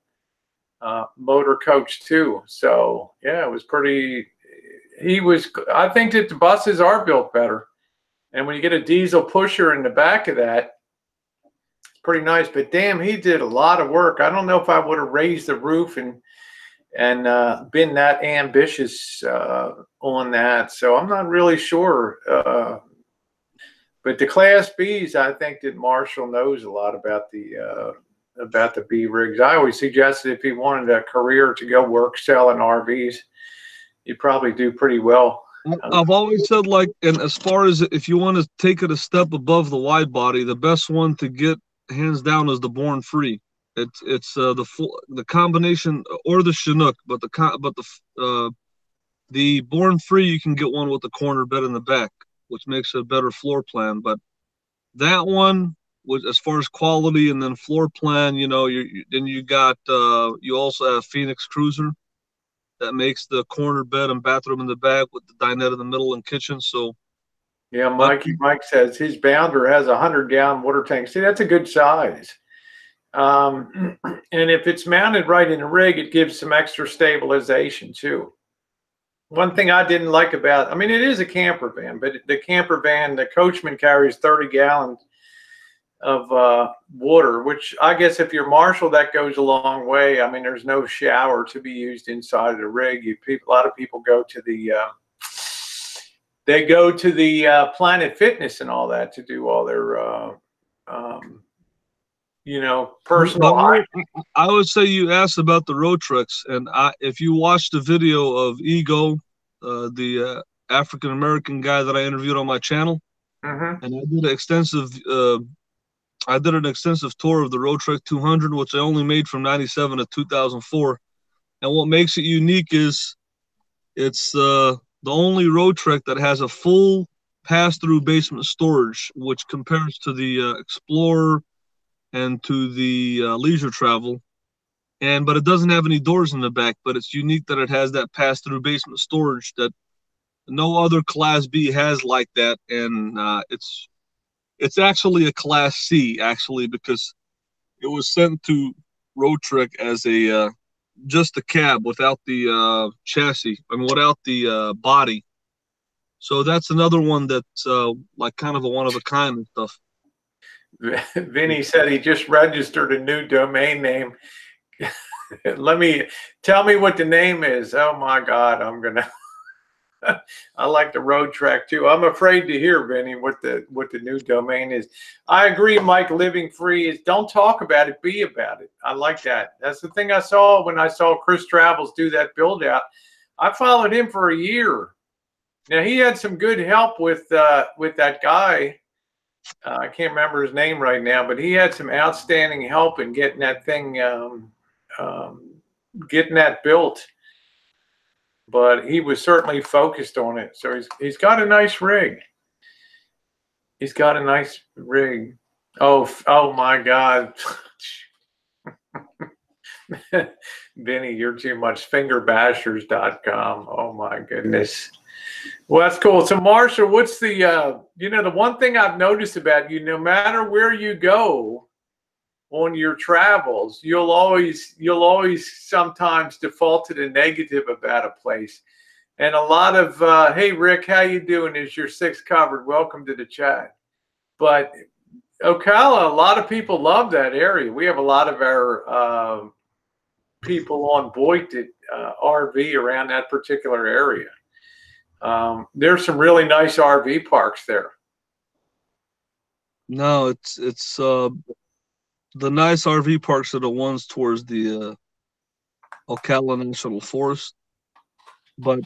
motor coach too. So yeah, it was pretty. I think that the buses are built better, and when you get a diesel pusher in the back of that, it's pretty nice. But damn, he did a lot of work. I don't know if I would have raised the roof and been that ambitious on that. So I'm not really sure. But the Class Bs, I think that Marshall knows a lot about the B rigs. I always suggested if he wanted a career to go work selling RVs, he'd probably do pretty well. I've always said, and as far as if you want to take it a step above the wide body, the best one to get hands down is the Born Free. It's the combination or the Chinook, but the Born Free, you can get one with the corner bed in the back, which makes a better floor plan. But that one, as far as quality and then floor plan, you also have Phoenix Cruiser that makes the corner bed and bathroom in the back with the dinette in the middle and kitchen. So yeah, Mike says his Bounder has a 100-gallon water tank. See, that's a good size. And if it's mounted right in a rig, it gives some extra stabilization too. One thing I didn't like about, it is a camper van, but the camper van, the Coachman carries 30 gallons of water, which I guess if you're Marshall, that goes a long way. There's no shower to be used inside of the rig. A lot of people go to the Planet Fitness and all that to do all their personal. I would say you asked about the Roadtreks, and if you watch the video of Ego, the African American guy that I interviewed on my channel, and I did an extensive tour of the Roadtrek 200, which I only made from '97 to 2004. And what makes it unique is it's the only Roadtrek that has a full pass-through basement storage, which compares to the Explorer and to the Leisure Travel, but it doesn't have any doors in the back. But it's unique that it has that pass-through basement storage that no other Class B has like that, and it's actually a Class C because it was sent to Roadtrek as just a cab without the chassis, without the body. So that's another one that's kind of a one of a kind and stuff. Vinny said he just registered a new domain name. Tell me what the name is. Oh my God, I like the Roadtrek too. I'm afraid to hear, Vinny, what the new domain is. I agree, Mike Living Free is don't talk about it, be about it. I like that. That's the thing I saw when I saw Chris Travels do that build out. I followed him for a year. Now he had some good help with that guy. I can't remember his name right now, but he had some outstanding help in getting that thing, getting that built. But he was certainly focused on it. So he's got a nice rig. He's got a nice rig. Oh my God. Vinny, you're too much. Fingerbashers.com. Oh my goodness. Well, that's cool. So Marshall, what's the the one thing I've noticed about you, no matter where you go on your travels, you'll always sometimes default to the negative about a place. And a lot of, hey, Rick, how you doing? Is your six covered? Welcome to the chat. But Ocala, a lot of people love that area. We have a lot of our people on Boyd RV around that particular area. There's some really nice RV parks there. No, it's the nice RV parks are the ones towards the Ocala National Forest. But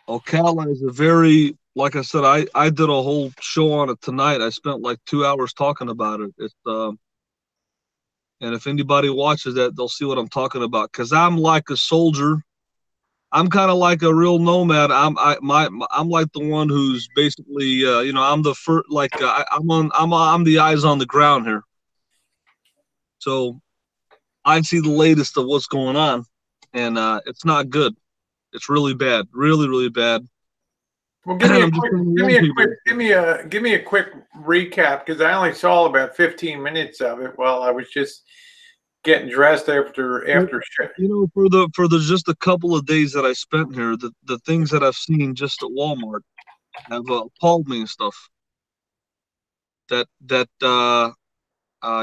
Ocala is a very, like I said, I did a whole show on it tonight. I spent like 2 hours talking about it. It's and if anybody watches that, they'll see what I'm talking about. Cause I'm like a soldier. I'm kind of like a real nomad. I'm like the one who's basically, you know, I'm the first, like I'm the eyes on the ground here. So I see the latest of what's going on, and it's not good. It's really bad, really, really bad. Well, give me a quick recap, because I only saw about 15 minutes of it while I was just getting dressed after show. You know, for the just a couple of days that I spent here, the things that I've seen just at Walmart have appalled me and stuff. That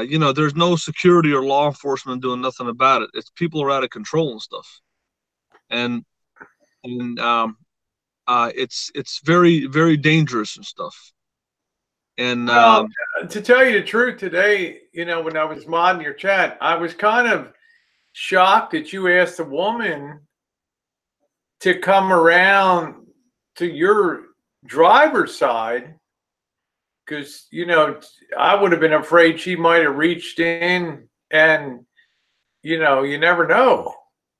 you know, there's no security or law enforcement doing nothing about it. It's people are out of control and stuff, and it's very, very dangerous and stuff. And well, to tell you the truth, today, you know, when I was modding your chat, I was kind of shocked that you asked a woman to come around to your driver's side, because, you know, I would have been afraid she might have reached in and, you know, you never know.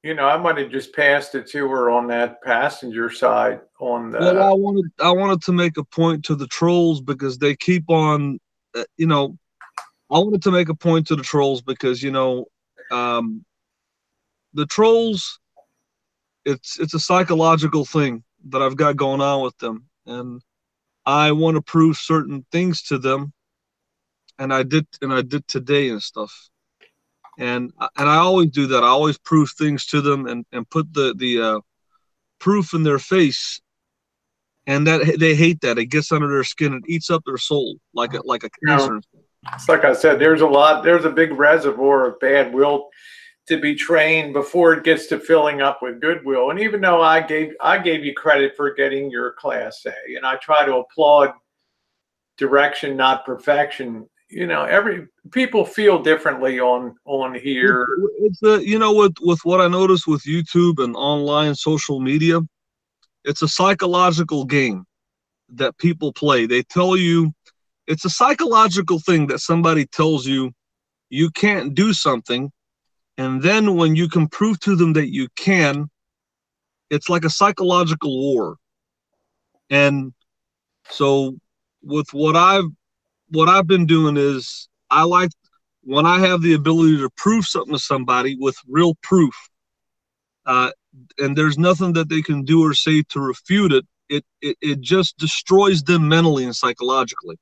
You know, I might have just passed it to her on that passenger side on the. Well, I wanted to make a point to the trolls, because they keep on, you know, I wanted to make a point to the trolls because, you know, the trolls, it's a psychological thing that I've got going on with them, and I want to prove certain things to them, and I did today and stuff. And I always do that. I always prove things to them and put the proof in their face, and that they hate that. It gets under their skin and eats up their soul like a cancer. It's like I said, there's a big reservoir of bad will to be trained before it gets to filling up with goodwill. And even though I gave you credit for getting your Class A, and I try to applaud direction, not perfection. You know, people feel differently on here. It's you know, with what I notice with YouTube and online social media, it's a psychological game that people play. They tell you, it's a psychological thing that somebody tells you you can't do something, and then when you can prove to them that you can, it's like a psychological war. And so with what I've been doing is, I like when I have the ability to prove something to somebody with real proof, and there's nothing that they can do or say to refute it, it just destroys them mentally and psychologically.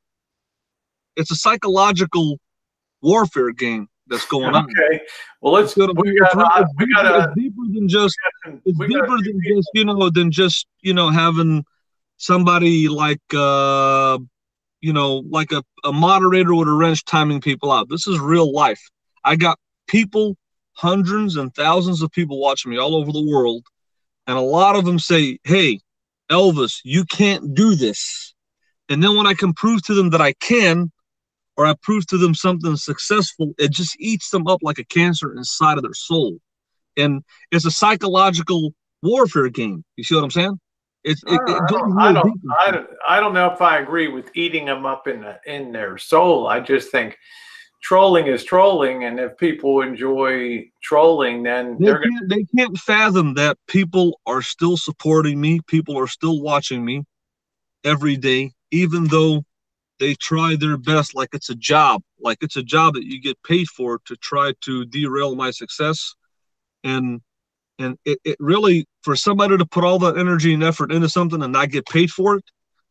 It's a psychologial warfare game that's going on. Okay, well, it's deeper than just you know, having somebody like you know, like a moderator with a wrench timing people out. This is real life. I got people, hundreds and thousands of people watching me all over the world, and a lot of them say, hey, Elvis, you can't do this. And then when I can prove to them that I can, or I prove to them something successful, it just eats them up like a cancer inside of their soul. And it's a psychological warfare game. You see what I'm saying? I don't know if I agree with eating them up in their soul. I just think trolling is trolling, and if people enjoy trolling, then they can't fathom that people are still supporting me. People are still watching me every day, even though they try their best, like it's a job that you get paid for, to try to derail my success. And it really, for somebody to put all that energy and effort into something and not get paid for it,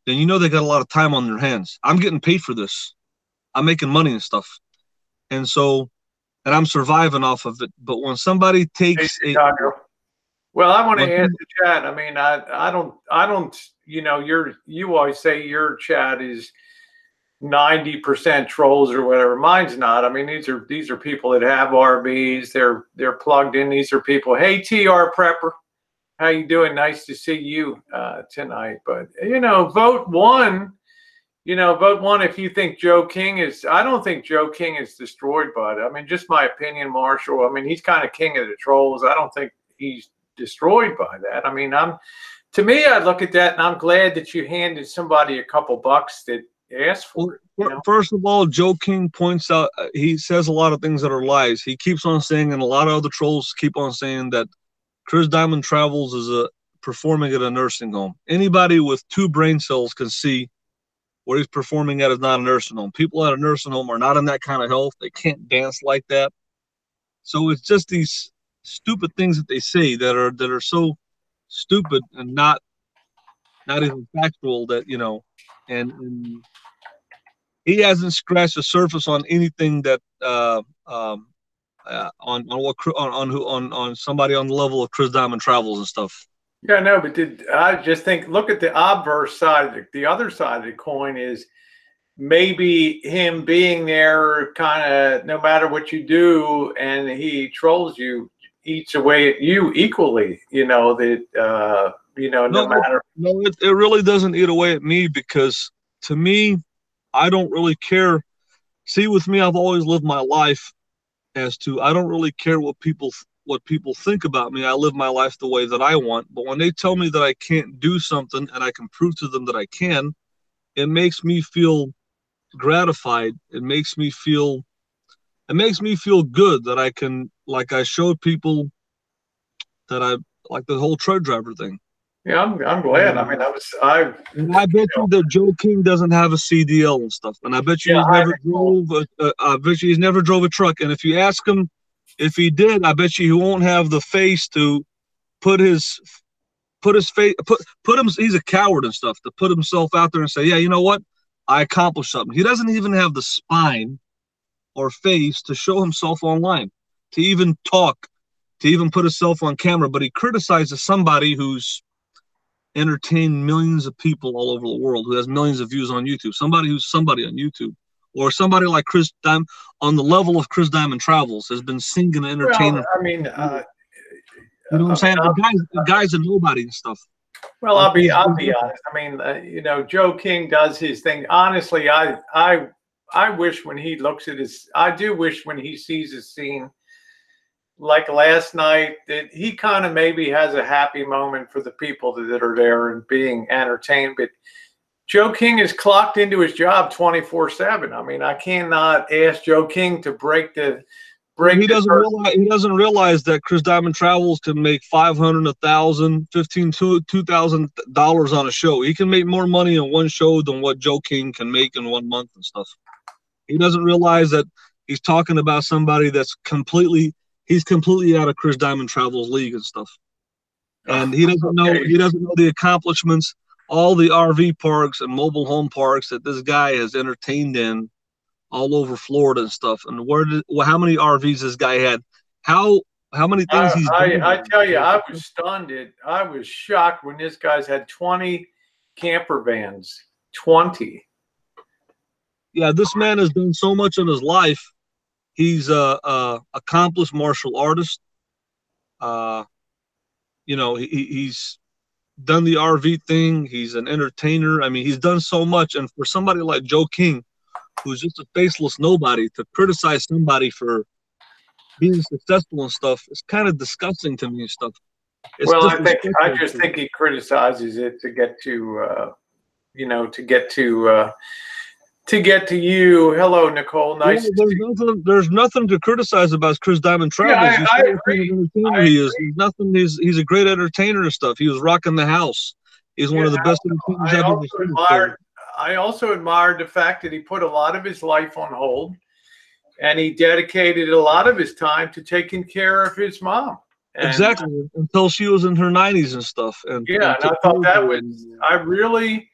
then you know they got a lot of time on their hands. I'm getting paid for this. I'm making money and stuff. And so, and I'm surviving off of it. But when somebody takes Well, I want to ask the chat. I mean, I don't, you know, you always say your chat is 90% trolls or whatever. Mine's not. I mean, these are people that have RVs. They're plugged in. These are people. Hey, TR Prepper, how you doing? Nice to see you tonight. But you know, vote one. You know, vote one if you think Joe King is. I don't think Joe King is destroyed, but I mean, just my opinion, Marshall. I mean, he's kind of king of the trolls. I don't think he's destroyed by that. I mean, to me, I look at that and I'm glad that you handed somebody a couple bucks that asked for it. You know? First of all, Joe King points out, he says a lot of things that are lies. He keeps on saying, and a lot of other trolls keep on saying, that Chris Diamond Travels is performing at a nursing home. Anybody with 2 brain cells can see where he's performing at is not a nursing home. People at a nursing home are not in that kind of health. They can't dance like that. So it's just these stupid things that they say that are so stupid and not even factual, that, you know, and he hasn't scratched the surface on anything that on somebody on the level of Chris Diamond Travels and stuff. Yeah, no, but I just think, look at the obverse side. The other side of the coin is maybe him being there, kind of no matter what you do, and he trolls you, eats away at you equally. You know that. You know, no matter. No, it really doesn't eat away at me, because to me, I don't really care. See, with me, I've always lived my life as to, I don't really care what people think about me. I live my life the way that I want. But when they tell me that I can't do something and I can prove to them that I can, it makes me feel gratified. It makes me feel good that I can, like I showed people that I like the whole truck driver thing. Yeah, I'm glad. I mean, I bet you that Joe King doesn't have a CDL and stuff, and I bet you he's never drove a truck. And if you ask him if he did, I bet you he won't have the face to put him. He's a coward and stuff, to put himself out there and say, yeah, you know what, I accomplished something. He doesn't even have the spine or face to show himself online, to even talk, to even put himself on camera. But he criticizes somebody who's entertained millions of people all over the world, who has millions of views on YouTube, somebody who's somebody on YouTube, or somebody like Chris Diamond on the level of Chris Diamond Travels has been singing and entertaining. Well, I mean, you know what I'm saying? The guy's a nobody and stuff. Well, I'll be honest. I mean, you know, Joe King does his thing. Honestly, I wish when he looks at his, I do wish when he sees his scene, like last night, that he kind of maybe has a happy moment for the people that are there and being entertained. But Joe King is clocked into his job 24/7. I mean, I cannot ask Joe King to break. He doesn't realize that Chris Diamond Travels can make $500, $1,000, $1,500, $2,000 on a show. He can make more money on one show than what Joe King can make in 1 month and stuff. He doesn't realize that he's talking about somebody that's completely out of Chris Diamond Travels league and stuff. And he doesn't know the accomplishments, all the RV parks and mobile home parks that this guy has entertained in all over Florida and stuff. And how many RVs this guy had? How many things he's done? I tell you, I was stunned. I was shocked when this guy's had 20 camper vans. 20. Yeah, this man has done so much in his life. He's a accomplished martial artist. You know, he's done the RV thing. He's an entertainer. I mean, he's done so much. And for somebody like Joe King, who's just a faceless nobody, to criticize somebody for being successful and stuff, it's kind of disgusting to me and stuff. Well, I just think he criticizes it to get to, you know, to get to you. Hello, Nicole. Nice. Yeah, there's nothing to criticize about Chris Diamond Travels. Yeah, I agree. He's a great entertainer and stuff. He was rocking the house. He's one of the best entertainers I've ever seen. I also admired the fact that he put a lot of his life on hold, and he dedicated a lot of his time to taking care of his mom. Exactly, until she was in her 90s and stuff. And I thought that was, I really,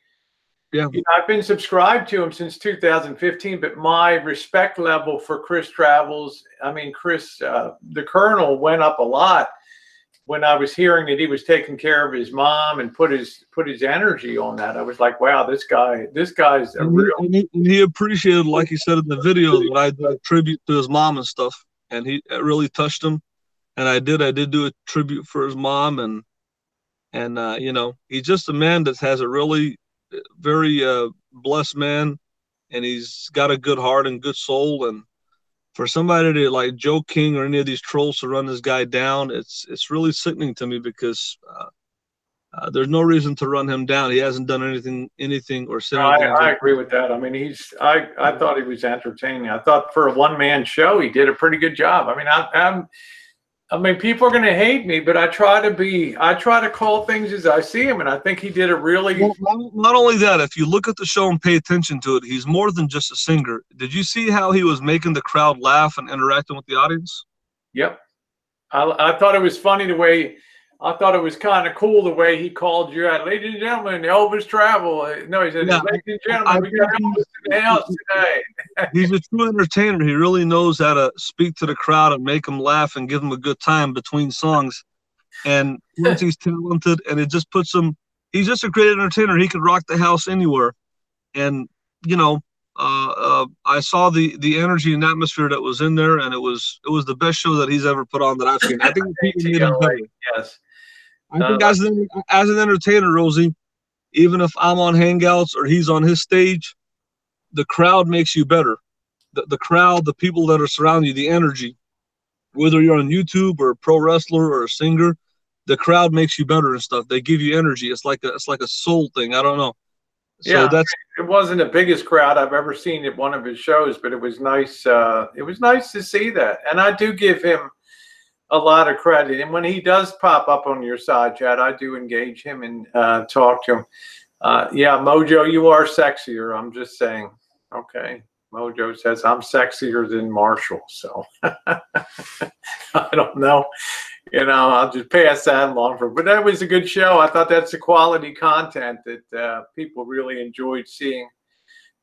yeah. You know, I've been subscribed to him since 2015, but my respect level for Chris Travels, I mean, Chris, the Colonel, went up a lot. when I was hearing that he was taking care of his mom and put his energy on that, I was like, wow, this guy's a real. And he appreciated, like he said in the video, that I did a tribute to his mom and stuff, and it really touched him. And I did do a tribute for his mom, and you know, he's just a man that has a really very blessed man, and he's got a good heart and good soul. And for somebody to like Joe King or any of these trolls to run this guy down, it's really sickening to me, because there's no reason to run him down. He hasn't done anything or said anything. I agree with that. I mean, I thought he was entertaining. I thought for a one-man show, he did a pretty good job. I mean, I mean, people are going to hate me, but I try to call things as I see them, and I think he did a really. Well, not only that, if you look at the show and pay attention to it, he's more than just a singer. Did you see how he was making the crowd laugh and interacting with the audience? Yep, I thought it was funny the way. I thought it was kind of cool the way he called you out, ladies and gentlemen. Elvis Travel. No, he said, yeah, ladies and gentlemen, we got Elvis in the house today. He's a true entertainer. He really knows how to speak to the crowd and make them laugh and give them a good time between songs. And once he's talented, and it just puts him. He's just a great entertainer. He could rock the house anywhere. And you know, I saw the energy and atmosphere that was in there, and it was the best show that he's ever put on that I've seen. I think the people made him better. Yes. I think as an entertainer, Rosie, even if I'm on Hangouts or he's on his stage, the crowd makes you better. The crowd, the people that are surrounding you, the energy, whether you're on YouTube or a pro wrestler or a singer, the crowd makes you better and stuff. They give you energy. It's like a soul thing. I don't know. So yeah, it wasn't the biggest crowd I've ever seen at one of his shows, but it was nice. It was nice to see that, and I do give him a lot of credit. And when he does pop up on your side, Chad, I do engage him and talk to him. Yeah, Mojo, you are sexier. I'm just saying. Okay. Mojo says I'm sexier than Marshall. So I don't know. You know, I'll just pass that along for. But that was a good show. I thought that's the quality content that people really enjoyed seeing.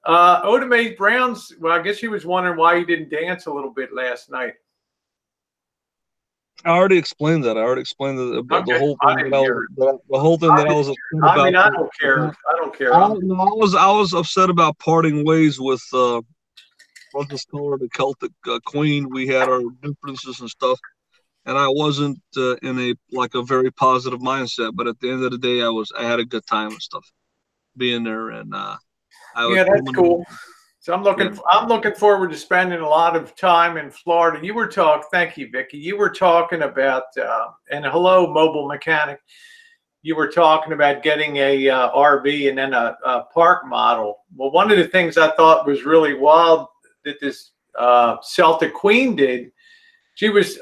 Oda Mae Brown's, well, I guess she was wondering why he didn't dance a little bit last night. I already explained that. I already explained the whole thing. The whole thing that I was upset about. I mean, I don't care. I don't care. I was upset about parting ways with let's just call her the Celtic Queen. We had our differences and stuff, and I wasn't in a very positive mindset. But at the end of the day, I had a good time and stuff, being there, and yeah, that's cool. So I'm looking forward to spending a lot of time in Florida. You were talking, thank you, Vicky. You were talking about, and hello, mobile mechanic. You were talking about getting a RV and then a park model. Well, one of the things I thought was really wild that this Celtic Queen did,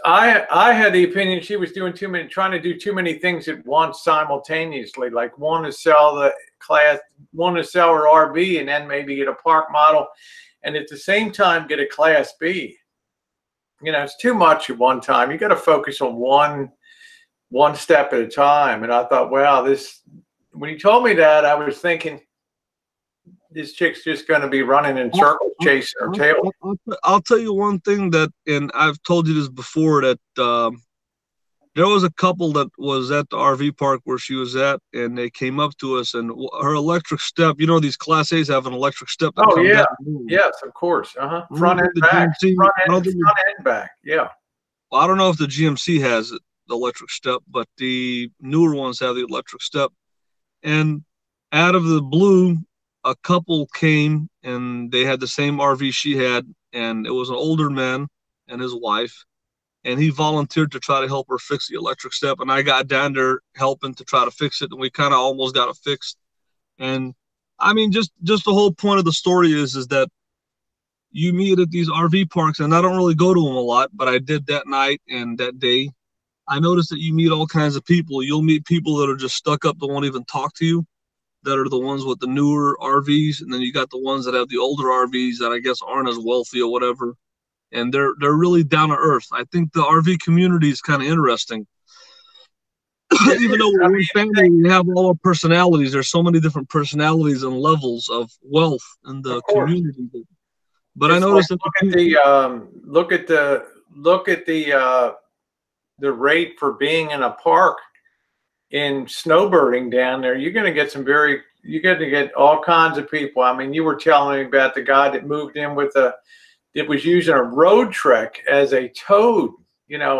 I had the opinion she was doing trying to do too many things at once simultaneously, like want to sell her RV and then maybe get a park model, and at the same time get a Class B. You know, it's too much at one time. You got to focus on one step at a time. And I thought, wow, when you told me that, I was thinking this chick's just going to be running in circles, chasing her tail. I'll tell you one thing and I've told you this before, that there was a couple that was at the RV park where she was at, and they came up to us, and her electric step, you know, these Class A's have an electric step. Oh, yeah. Yes, of course. Front and back. Front and back. Yeah. Well, I don't know if the GMC has the electric step, but the newer ones have the electric step. And out of the blue, a couple came, and they had the same RV she had, and it was an older man and his wife. And he volunteered to try to help her fix the electric step. And I got down there helping to try to fix it. And we kind of almost got it fixed. And I mean, just the whole point of the story is that you meet at these RV parks, and I don't really go to them a lot, but I did that night and that day. I noticed that you meet all kinds of people. You'll meet people that are just stuck up that won't even talk to you, that are the ones with the newer RVs. And then you got the ones that have the older RVs that I guess aren't as wealthy or whatever. And they're really down to earth. I think the RV community is kind of interesting. Even though we're one family, we have all our personalities. There's so many different personalities and levels of wealth in the community. But I noticed that look at the the rate for being in a park in snowbirding down there, you're going to get you're going to get all kinds of people. I mean, you were telling me about the guy that moved in with it was using a Roadtrek as a tow,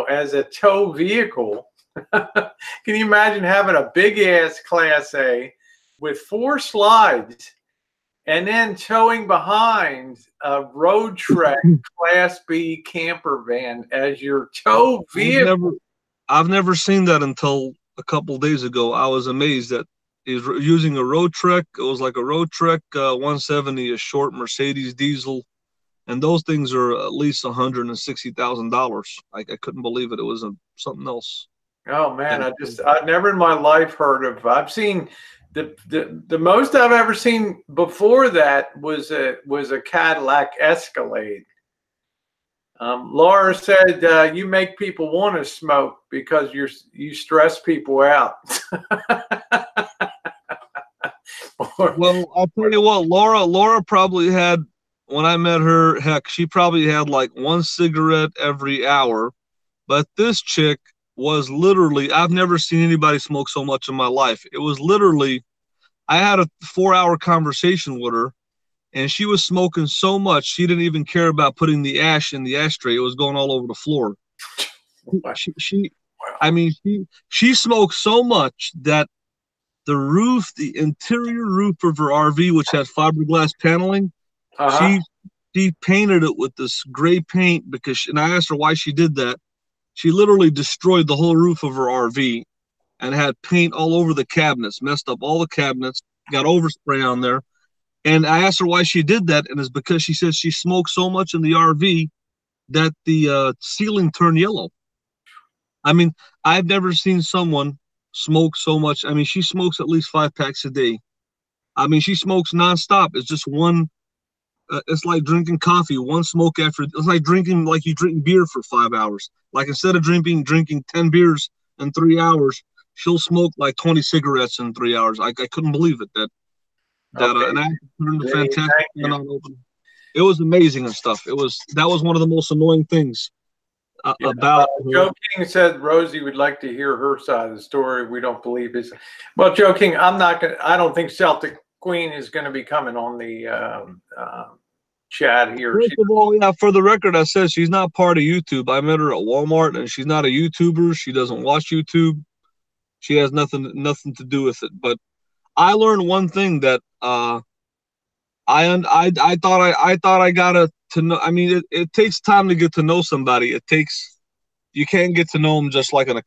as a tow vehicle. Can you imagine having a big ass Class A with 4 slides and then towing behind a Roadtrek Class B camper van as your tow vehicle? I've never seen that until a couple days ago. I was amazed that he's using a Roadtrek. It was like a Roadtrek 170, a short Mercedes diesel, and those things are at least $160,000. I couldn't believe it. It was something else. Oh man, I never in my life heard of. I've seen the most I've ever seen before that was a Cadillac Escalade. Laura said you make people want to smoke because you stress people out. Well, I'll tell you what, Laura probably had, when I met her, heck, she probably had like 1 cigarette every hour. But this chick was literally, I've never seen anybody smoke so much in my life. It was literally, I had a 4-hour conversation with her, and she was smoking so much she didn't even care about putting the ash in the ashtray. It was going all over the floor. She smoked so much that the interior roof of her RV, which has fiberglass paneling, she painted it with this gray paint and I asked her why she did that. She literally destroyed the whole roof of her RV and had paint all over the cabinets, messed up all the cabinets, got overspray on there. And I asked her why she did that, and it's because she says she smoked so much in the RV that the ceiling turned yellow. I mean, I've never seen someone smoke so much. I mean, she smokes at least 5 packs a day. I mean, she smokes nonstop. It's just one. It's like drinking coffee, one smoke after. It's like you drink beer for 5 hours. Like instead of drinking 10 beers in 3 hours, she'll smoke like 20 cigarettes in 3 hours. I couldn't believe it. And I turned the fantastic fan on open. It was amazing and stuff. That was one of the most annoying things about. Joe King said Rosie would like to hear her side of the story. We don't believe his. Well, Joe King, I don't think Celtic Queen is going to be coming on the chat here. First of all, for the record, I said she's not part of YouTube. I met her at Walmart, and she's not a YouTuber. She doesn't watch YouTube. She has nothing to do with it. But I learned one thing that I thought I got to know. I mean, it takes time to get to know somebody. You can't get to know them just like in a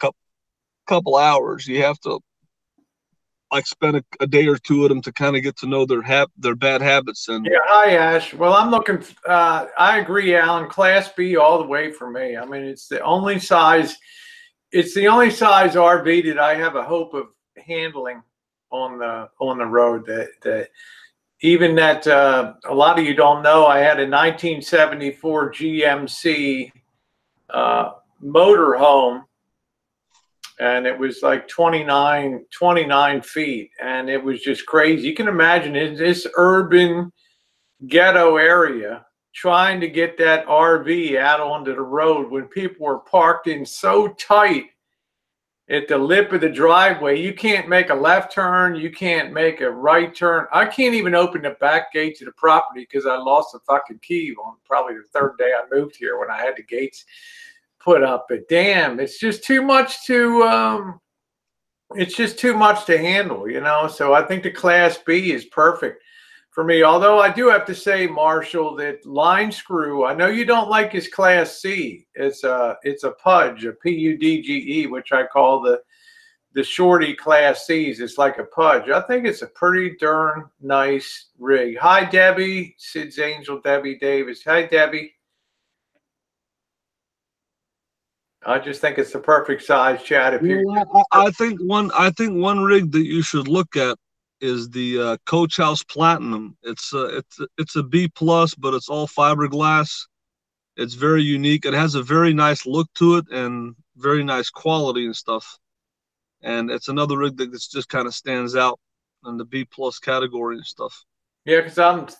couple hours. You have to like spend a day or two with them to kind of get to know their bad habits. And yeah, hi Ash. Well, I'm looking. I agree, Alan. Class B all the way for me. I mean, it's the only size. It's the only size RV that I have a hope of handling on the road. That even that a lot of you don't know. I had a 1974 GMC motorhome. And it was like 29 feet. And it was just crazy. You can imagine in this urban ghetto area, trying to get that RV out onto the road when people were parked in so tight at the lip of the driveway. You can't make a left turn. You can't make a right turn. I can't even open the back gates of the property because I lost the fucking key on probably the 3rd day I moved here when I had the gates put up. But damn, it's just too much to handle, so I think the Class B is perfect for me. Although I do have to say, Marshall, that line screw, I know you don't like his Class C. It's a Pudge, a PUDGE, which I call the shorty Class C's. It's like a Pudge. I think it's a pretty darn nice rig. Hi Debbie, Sid's Angel, Debbie Davis. Hi Debbie. I just think it's the perfect size, Chad. I think one rig that you should look at is the Coach House Platinum. It's a B+, but it's all fiberglass. It's very unique. It has a very nice look to it and very nice quality and stuff. And it's another rig that just kind of stands out in the B+ category and stuff. Yeah, because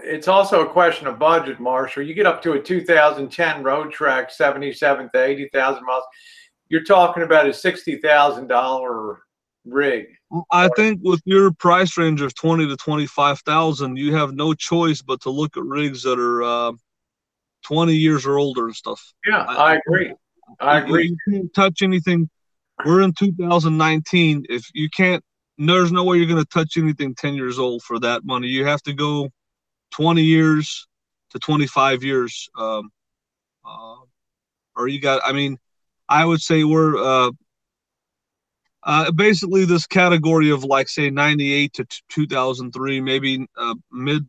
it's also a question of budget, Marshall. You get up to a 2010 Roadtrek, 77 to 80,000 miles. you're talking about a $60,000 rig. I think with your price range of 20 to 25,000, you have no choice but to look at rigs that are 20 years or older and stuff. Yeah, I agree. I agree. You can't touch anything. We're in 2019. If you can't, there's no way you're going to touch anything 10 years old for that money. You have to go 20 years to 25 years. Or you got, I mean, I would say we're basically this category of like, say, 98 to 2003, maybe mid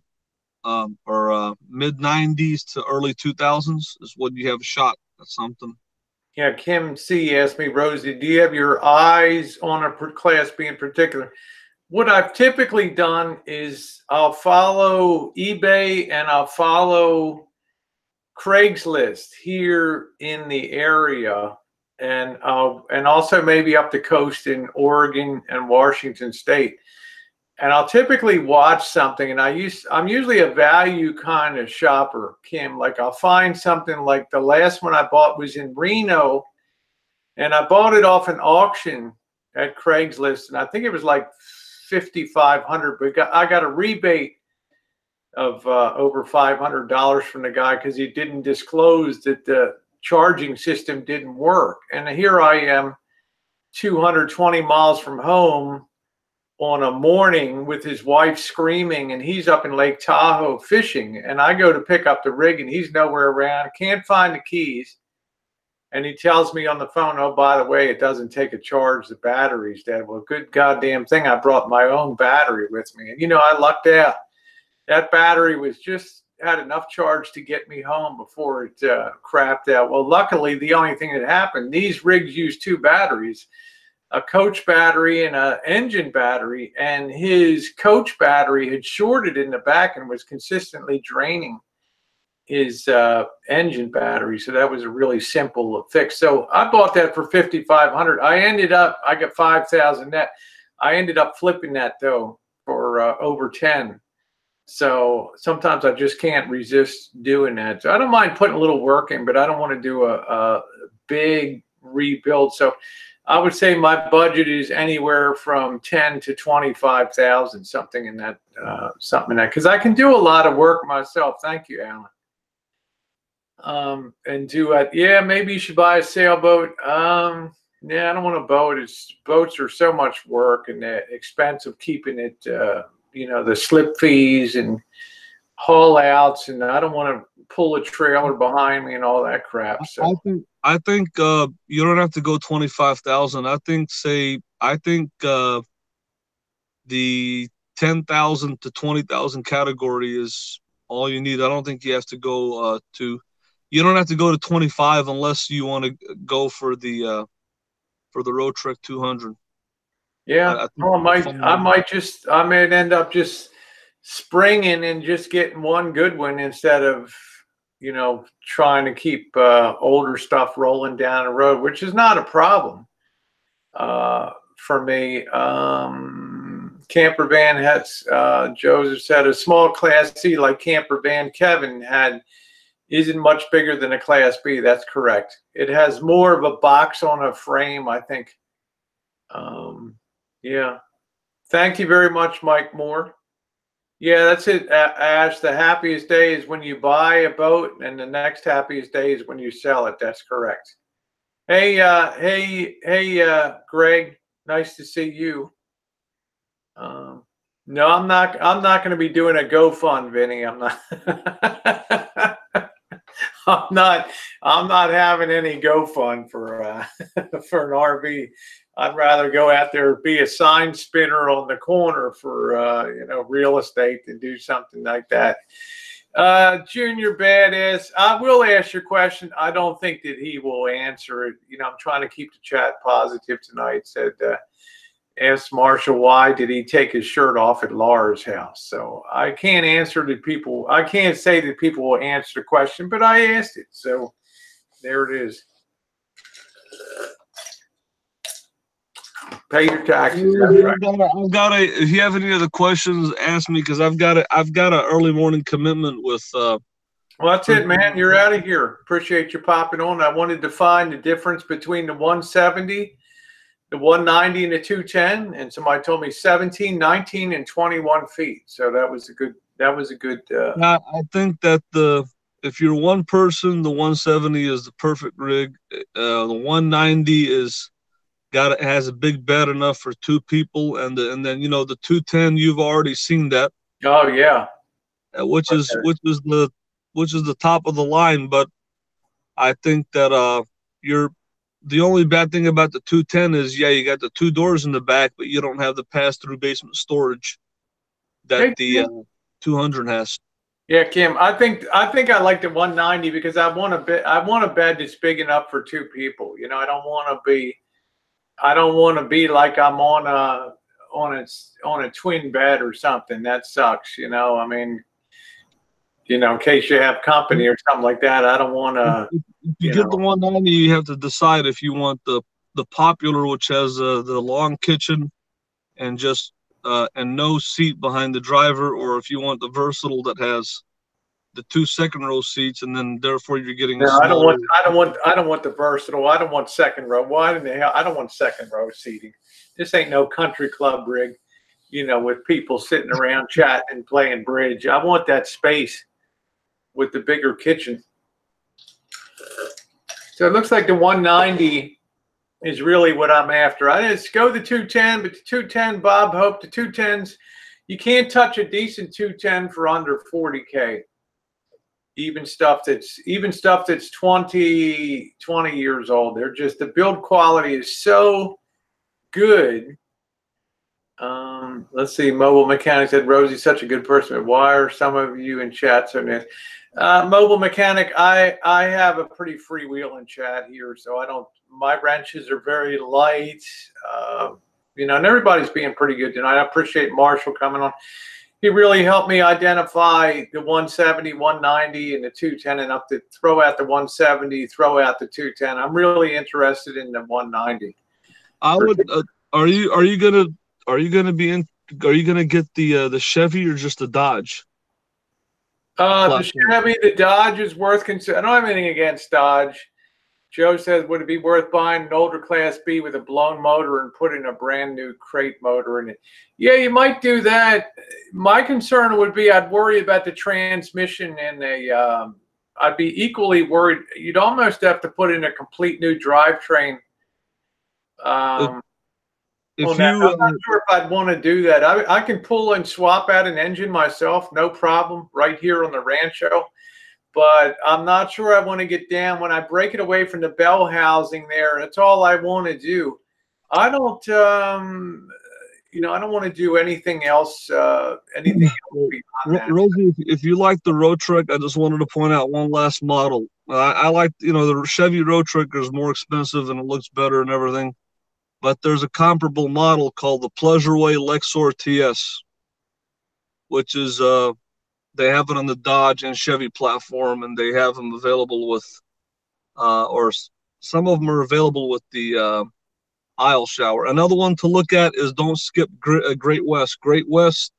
90s to early 2000s is when you have a shot at something. Yeah, Kim C asked me, Rosie, do you have your eyes on a Class B in particular? What I've typically done is I'll follow eBay and I'll follow Craigslist here in the area, and also maybe up the coast in Oregon and Washington State. And I'll typically watch something, and I'm usually a value kind of shopper, Kim. Like I'll find something, like the last one I bought was in Reno, and I bought it off an auction at Craigslist, and I think it was like $5,500, but I got a rebate of over $500 from the guy because he didn't disclose that the charging system didn't work. And here I am, 220 miles from home on a morning with his wife screaming, and he's up in Lake Tahoe fishing, and I go to pick up the rig and he's nowhere around, can't find the keys. And he tells me on the phone, oh, by the way, it doesn't take a charge, the battery's dead. Well, good goddamn thing I brought my own battery with me. And, you know, I lucked out. That battery was just had enough charge to get me home before it crapped out. Well, luckily, the only thing that happened, these rigs use two batteries, a coach battery and an engine battery, and his coach battery had shorted in the back and was consistently draining his engine battery. So that was a really simple fix. So I bought that for $5,500. I got 5,000 net. I ended up flipping that though for over 10. So sometimes I just can't resist doing that. So I don't mind putting a little work in, but I don't want to do a big rebuild. So I would say my budget is anywhere from 10 to 25,000, something in that, because I can do a lot of work myself. Thank you, Alan. And do it. Yeah, maybe you should buy a sailboat. Yeah, I don't want a boat. Boats are so much work and the expense of keeping it. You know, the slip fees and haul outs, and I don't want to pull a trailer behind me and all that crap. So I think you don't have to go 25,000. I think the 10,000 to 20,000 category is all you need. I don't think you have to go you don't have to go to 25 unless you want to go for the Roadtrek 200. Yeah, I might end up just springing and just getting one good one instead of, you know, trying to keep older stuff rolling down the road, which is not a problem for me. Camper van has, Joseph said, a small Class C like camper van Kevin had isn't much bigger than a Class B. That's correct. It has more of a box on a frame, I think. Yeah. Thank you very much, Mike Moore. Yeah, that's it, Ash. The happiest day is when you buy a boat, and the next happiest day is when you sell it. That's correct. Hey, Greg. Nice to see you. No, I'm not going to be doing a GoFund, Vinny. I'm not. I'm not having any GoFund for for an RV. I'd rather go out there and be a sign spinner on the corner for you know, real estate than do something like that. Junior Badass, I will ask your question. I don't think that he will answer it. You know, I'm trying to keep the chat positive tonight. Said, asked Marshall, why did he take his shirt off at Laura's house? So I can't answer the people. I can't say that people will answer the question, but I asked it. So there it is. Pay your taxes. Right. If you have any other questions, ask me, because I've got an early morning commitment with Well, that's it, man. You're out of here. Appreciate you popping on. I wanted to find the difference between the 170, the 190, and the 210. And somebody told me 17, 19, and 21 feet. So that was a good. I think that if you're one person, the 170 is the perfect rig. The 190 has a big bed enough for two people, and then the 210, you've already seen that. Oh yeah. Which is the top of the line, but I think that the only bad thing about the 210 is you got the two doors in the back, but you don't have the pass-through basement storage that the 200 has. Yeah, Kim, I think I like the 190 because I want a bed that's big enough for two people. You know, I don't want to be like I'm on a twin bed or something. That sucks, you know. I mean, in case you have company or something like that, I don't want to. If you get the 190, you have to decide if you want the popular, which has the long kitchen and just and no seat behind the driver, or if you want the versatile that has the 2 second-row seats, and then therefore you're getting. No, I don't want the versatile. I don't want second row. Why in the hell? I don't want second row seating. This ain't no country club rig, with people sitting around chatting and playing bridge. I want that space with the bigger kitchen. So it looks like the 190 is really what I'm after. I just go the 210, but the 210, Bob Hope, the 210s, you can't touch a decent 210 for under 40K. Even stuff that's 20 years old. They're just, the build quality is so good. Let's see. Mobile Mechanic said Rosie's such a good person. Why are some of you in chat so nice? Mobile Mechanic, I have a pretty freewheeling chat here, so I don't. My wrenches are very light, and everybody's being pretty good tonight. I appreciate Marshall coming on. He really helped me identify the 170, 190, and the 210, and up to throw out the 170, throw out the 210. I'm really interested in the 190. I would. Are you gonna get the Chevy or just the Dodge? The Chevy, the Dodge is worth considering. I don't have anything against Dodge. Joe says, would it be worth buying an older Class B with a blown motor and putting a brand new crate motor in it? Yeah, you might do that. My concern would be I'd worry about the transmission and I'd be equally worried. You'd almost have to put in a complete new drivetrain. I'm not sure if I'd want to do that. I can pull and swap out an engine myself, no problem, right here on the Rancho. But I'm not sure I want to get down when I break it away from the bell housing there. That's all I want to do. I don't, I don't want to do anything else. Anything else beyond that. Rosie, if you like the Roadtrek, I just wanted to point out one last model. I like, the Chevy Roadtrek is more expensive and it looks better and everything. But there's a comparable model called the Pleasureway Lexor TS, which is they have it on the Dodge and Chevy platform, and they have them available with, or some of them are available with the aisle shower. Another one to look at is don't skip Great West. Great West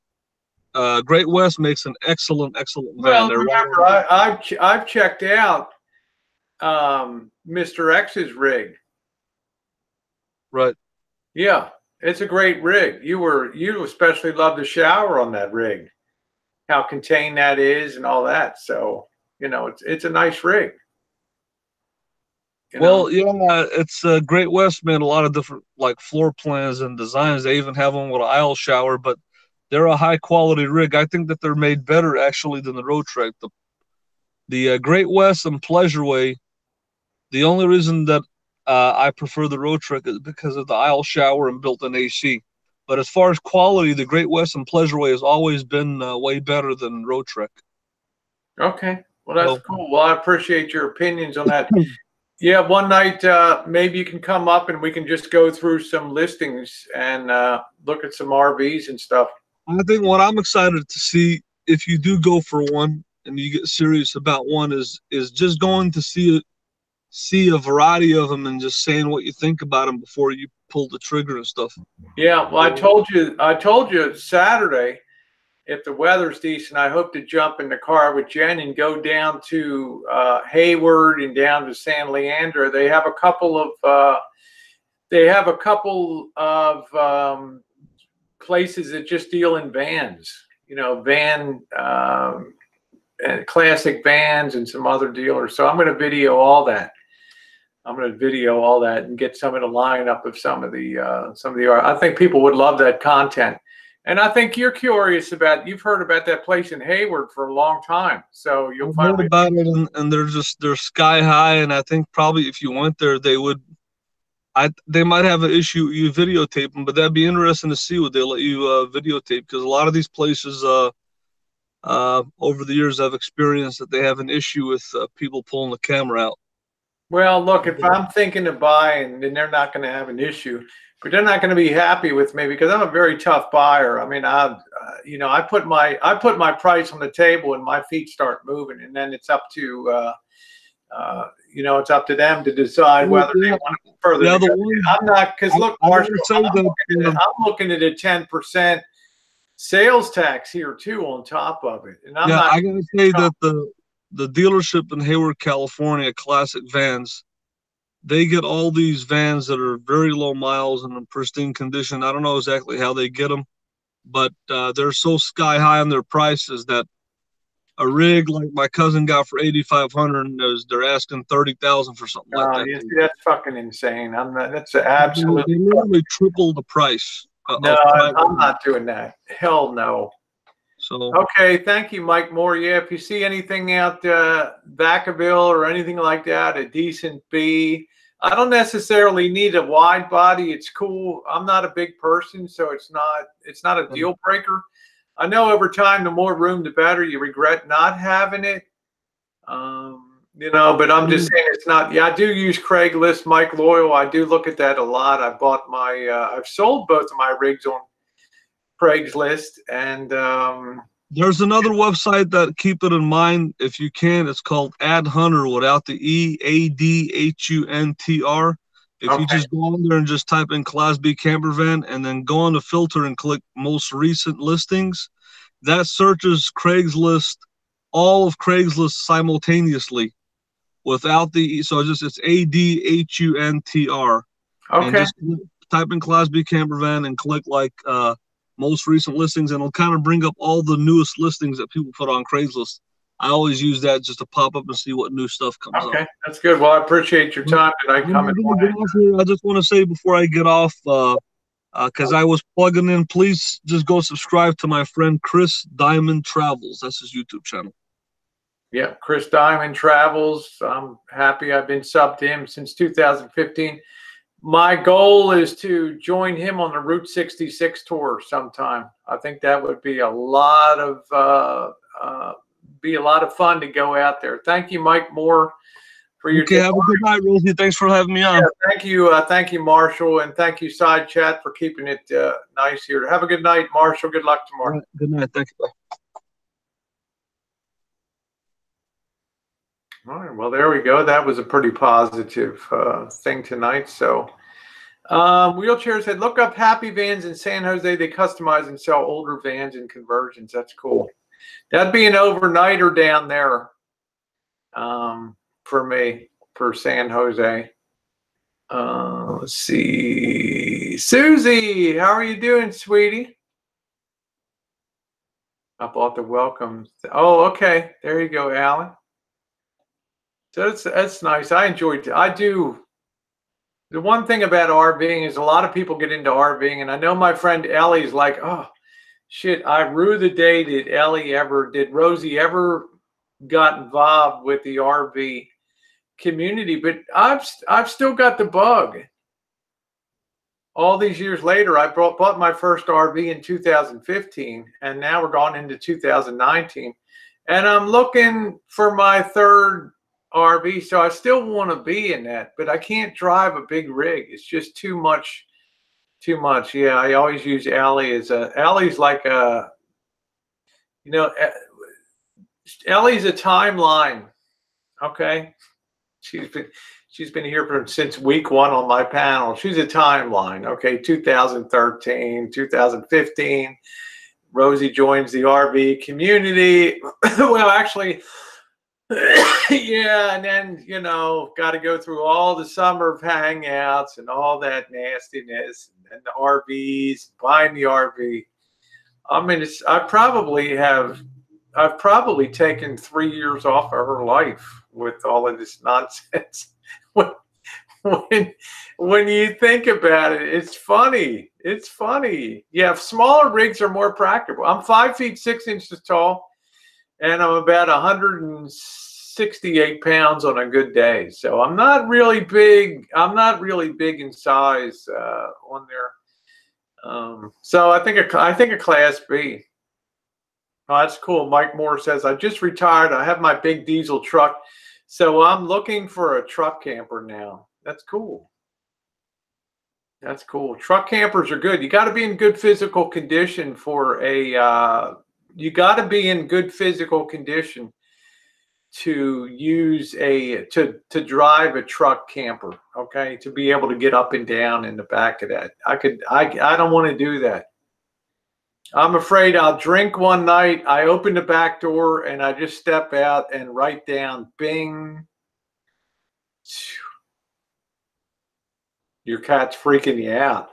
makes an excellent van. Well, remember, I've checked out Mr. X's rig. Right. Yeah, it's a great rig. You especially love the shower on that rig. How contained that is and all that. So, it's a nice rig. Well, yeah, it's Great West made a lot of different floor plans and designs. They even have one with an aisle shower, but they're a high quality rig. I think that they're made better actually than the Roadtrek. The Great West and Pleasureway, the only reason that I prefer the Roadtrek is because of the aisle shower and built-in AC. But as far as quality, the Great West and Pleasureway has always been way better than Roadtrek. Okay. Well, that's cool. Well, I appreciate your opinions on that. Yeah, one night maybe you can come up and we can just go through some listings and look at some RVs and stuff. I think what I'm excited to see, if you do go for one and you get serious about one, is just going to see a variety of them and just saying what you think about them before you pull the trigger and stuff. Yeah, well, I told you Saturday if the weather's decent, I hope to jump in the car with Jen and go down to Hayward and down to San Leandro. They have a couple of places that just deal in vans, you know, classic vans and some other dealers. So I'm going to video all that. And get some of the lineup of some of the art. I think people would love that content. And I think you're curious about, you've heard about that place in Hayward for a long time. So you'll find out about it, and they're sky high. And I think probably if you went there, they might have an issue you videotape them, but that'd be interesting to see what they let you videotape, because a lot of these places over the years I've experienced that they have an issue with people pulling the camera out. Well, look, if I'm thinking of buying, then they're not going to have an issue. But they're not going to be happy with me because I'm a very tough buyer. I mean, I put my price on the table and my feet start moving, and then it's up to it's up to them to decide whether they want to further. I'm not, because look, Marshall, I'm looking at a 10% sales tax here too on top of it, and I gotta say that the dealership in Hayward, California, Classic Vans, they get all these vans that are very low miles and in pristine condition. I don't know exactly how they get them, but they're so sky high on their prices that a rig like my cousin got for $8,500, and they're asking $30,000 for something like that. That's fucking insane. That's absolutely. They literally triple the price. No, I'm not doing that. Hell no. So okay, thank you, Mike Moore. Yeah, if you see anything out Vacaville or anything like that, a decent B. I don't necessarily need a wide body. It's cool. I'm not a big person, so it's not a deal breaker. I know over time, the more room, the better. You regret not having it, but I'm just saying it's not. Yeah, I do use Craigslist, Mike Loyal. I do look at that a lot. I bought I've sold both of my rigs on Craigslist, and there's another website that, keep it in mind if you can. It's called Ad Hunter without the E, ADHUNTR. If you just go on there and just type in Class B camper van and then go on the filter and click most recent listings, that searches Craigslist, all of Craigslist simultaneously without the E. So it's ADHUNTR. Okay. And just type in Class B camper van and click like most recent listings, and it'll kind of bring up all the newest listings that people put on Craigslist. I always use that just to pop up and see what new stuff comes up. Okay, that's good. Well, I appreciate your time tonight. I just want to say before I get off, because I was plugging in, please just go subscribe to my friend Chris Diamond Travels. That's his YouTube channel. Yeah, Chris Diamond Travels. I'm happy I've been subbed to him since 2015. My goal is to join him on the Route 66 tour sometime. I think that would be a lot of fun to go out there. Thank you, Mike Moore, for your. Okay, have a good night, Rosie. Thanks for having me on. Yeah, thank you, Marshall, and thank you, Side Chat, for keeping it nice here. Have a good night, Marshall. Good luck tomorrow. Right, good night. Thank you. Bye. All right, well, there we go. That was a pretty positive thing tonight. So, Wheelchair said, look up Happy Vans in San Jose. They customize and sell older vans and conversions. That's cool. That'd be an overnighter down there for me, for San Jose. Let's see. Susie, how are you doing, sweetie? I bought the welcome. Oh, okay. There you go, Alan. So that's nice. I enjoyed it. I do. The one thing about RVing is a lot of people get into RVing, and I know my friend Ellie's like, oh, shit, I rue the day did Rosie ever got involved with the RV community, but I've still got the bug. All these years later, I bought my first RV in 2015, and now we're going into 2019, and I'm looking for my third RV, so I still want to be in that, but I can't drive a big rig. It's just too much. Yeah, I always use Allie as Allie's like a, Ellie's a timeline. Okay, she's been here since week one on my panel. She's a timeline. Okay, 2013, 2015. Rosie joins the RV community. Well, actually, yeah, and then, you know, got to go through all the summer of hangouts and all that nastiness, and the RVs, buying the RV. I mean, I've probably taken 3 years off of her life with all of this nonsense. When you think about it, it's funny. It's funny. Yeah, smaller rigs are more practical. I'm 5 feet 6 inches tall, and I'm about 168 pounds on a good day. So I'm not really big. I'm not really big in size on there. So I think a Class B. Oh, that's cool. Mike Moore says, I just retired. I have my big diesel truck, so I'm looking for a truck camper now. That's cool. That's cool. Truck campers are good. You got to be in good physical condition for a. You got to be in good physical condition to use to drive a truck camper. Okay, to be able to get up and down in the back of that. I don't want to do that. I'm afraid I'll drink one night. I open the back door and I just step out and write down, bing. Your cat's freaking you out.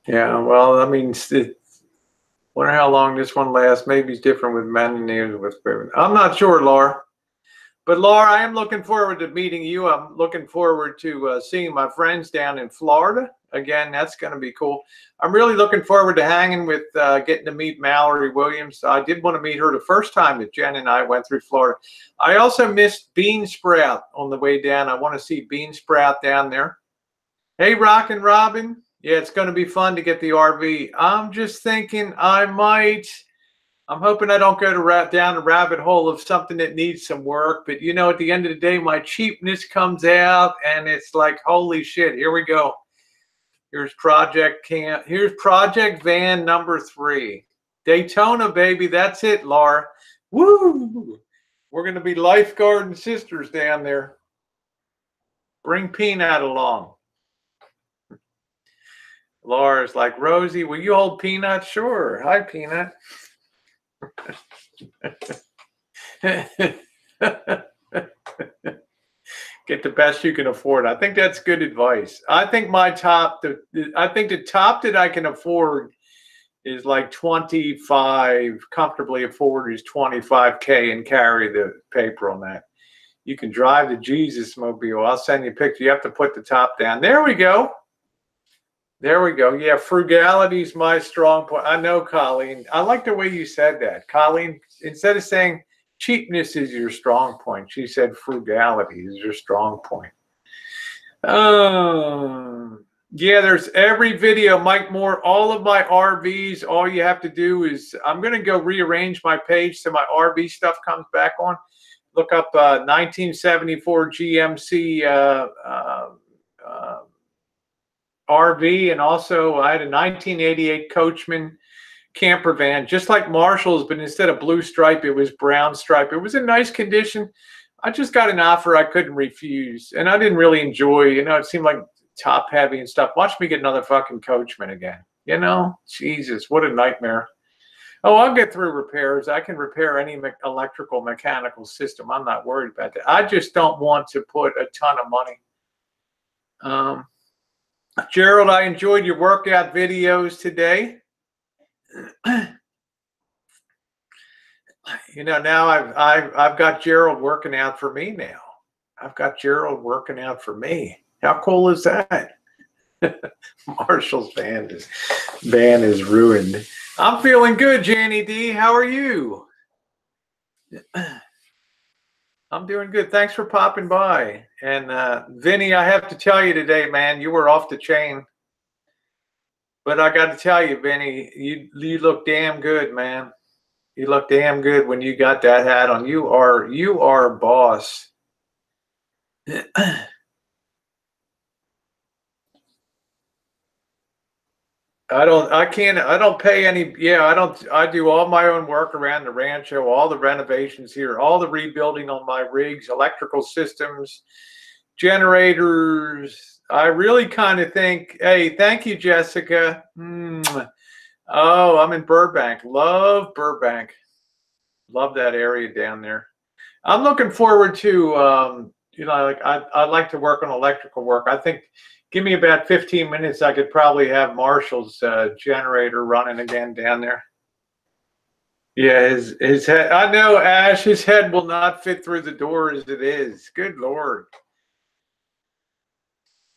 Yeah, well, I mean, wonder how long this one lasts. Maybe it's different with men than with women. I'm not sure, Laura. But Laura, I am looking forward to meeting you. I'm looking forward to seeing my friends down in Florida. Again, that's going to be cool. I'm really looking forward to hanging with, getting to meet Mallory Williams. I did want to meet her the first time that Jen and I went through Florida. I also missed Bean Sprout on the way down. I want to see Bean Sprout down there. Hey, Rockin' Robin. Yeah, it's going to be fun to get the RV. I'm just thinking I'm hoping I don't go down a rabbit hole of something that needs some work. But, you know, at the end of the day, my cheapness comes out, and it's like, holy shit, here we go. Here's Project Van number 3. Daytona, baby. That's it, Laura. Woo! We're going to be lifeguard sisters down there. Bring Peanut along. Laura's like, Rosie, will you hold Peanut? Sure. Hi, Peanut. Get the best you can afford. I think that's good advice. I think my the top that I can afford is like 25, comfortably afford is 25K and carry the paper on that. You can drive the Jesus Mobile. I'll send you a picture. You have to put the top down. There we go. There we go. Yeah, frugality is my strong point. I know, Colleen. I like the way you said that. Colleen, instead of saying cheapness is your strong point, she said frugality is your strong point. Yeah, there's every video, Mike Moore, all of my RVs. All you have to do is, I'm going to go rearrange my page so my RV stuff comes back on. Look up 1974 GMC RV, and also I had a 1988 Coachman camper van, just like Marshall's, but instead of blue stripe, it was brown stripe. It was in nice condition. I just got an offer I couldn't refuse, and I didn't really enjoy, you know, it seemed like top heavy and stuff. Watch me get another fucking Coachman again. You know, Jesus, what a nightmare. Oh, I'll get through repairs. I can repair any electrical, mechanical system. I'm not worried about that. I just don't want to put a ton of money. Gerald, I enjoyed your workout videos today. You know, now I've got Gerald working out for me now. I've got Gerald working out for me. How cool is that? Marshall's van is ruined. I'm feeling good, Janny D. How are you? I'm doing good. Thanks for popping by. And Vinny, I have to tell you today, man, you were off the chain. But I got to tell you, Vinny, you look damn good, man. You look damn good when you got that hat on. You are a boss. I don't pay any. Yeah, I do all my own work around the Rancho, all the renovations here, all the rebuilding on my rigs, electrical systems, generators. I really kind of think, hey, thank you, Jessica. Oh, I'm in Burbank. Love Burbank. Love that area down there. I'm looking forward to, you know, like I like to work on electrical work. I think, give me about 15 minutes, I could probably have Marshall's generator running again down there. Yeah, his head. I know, Ash. His head will not fit through the door as it is. Good Lord.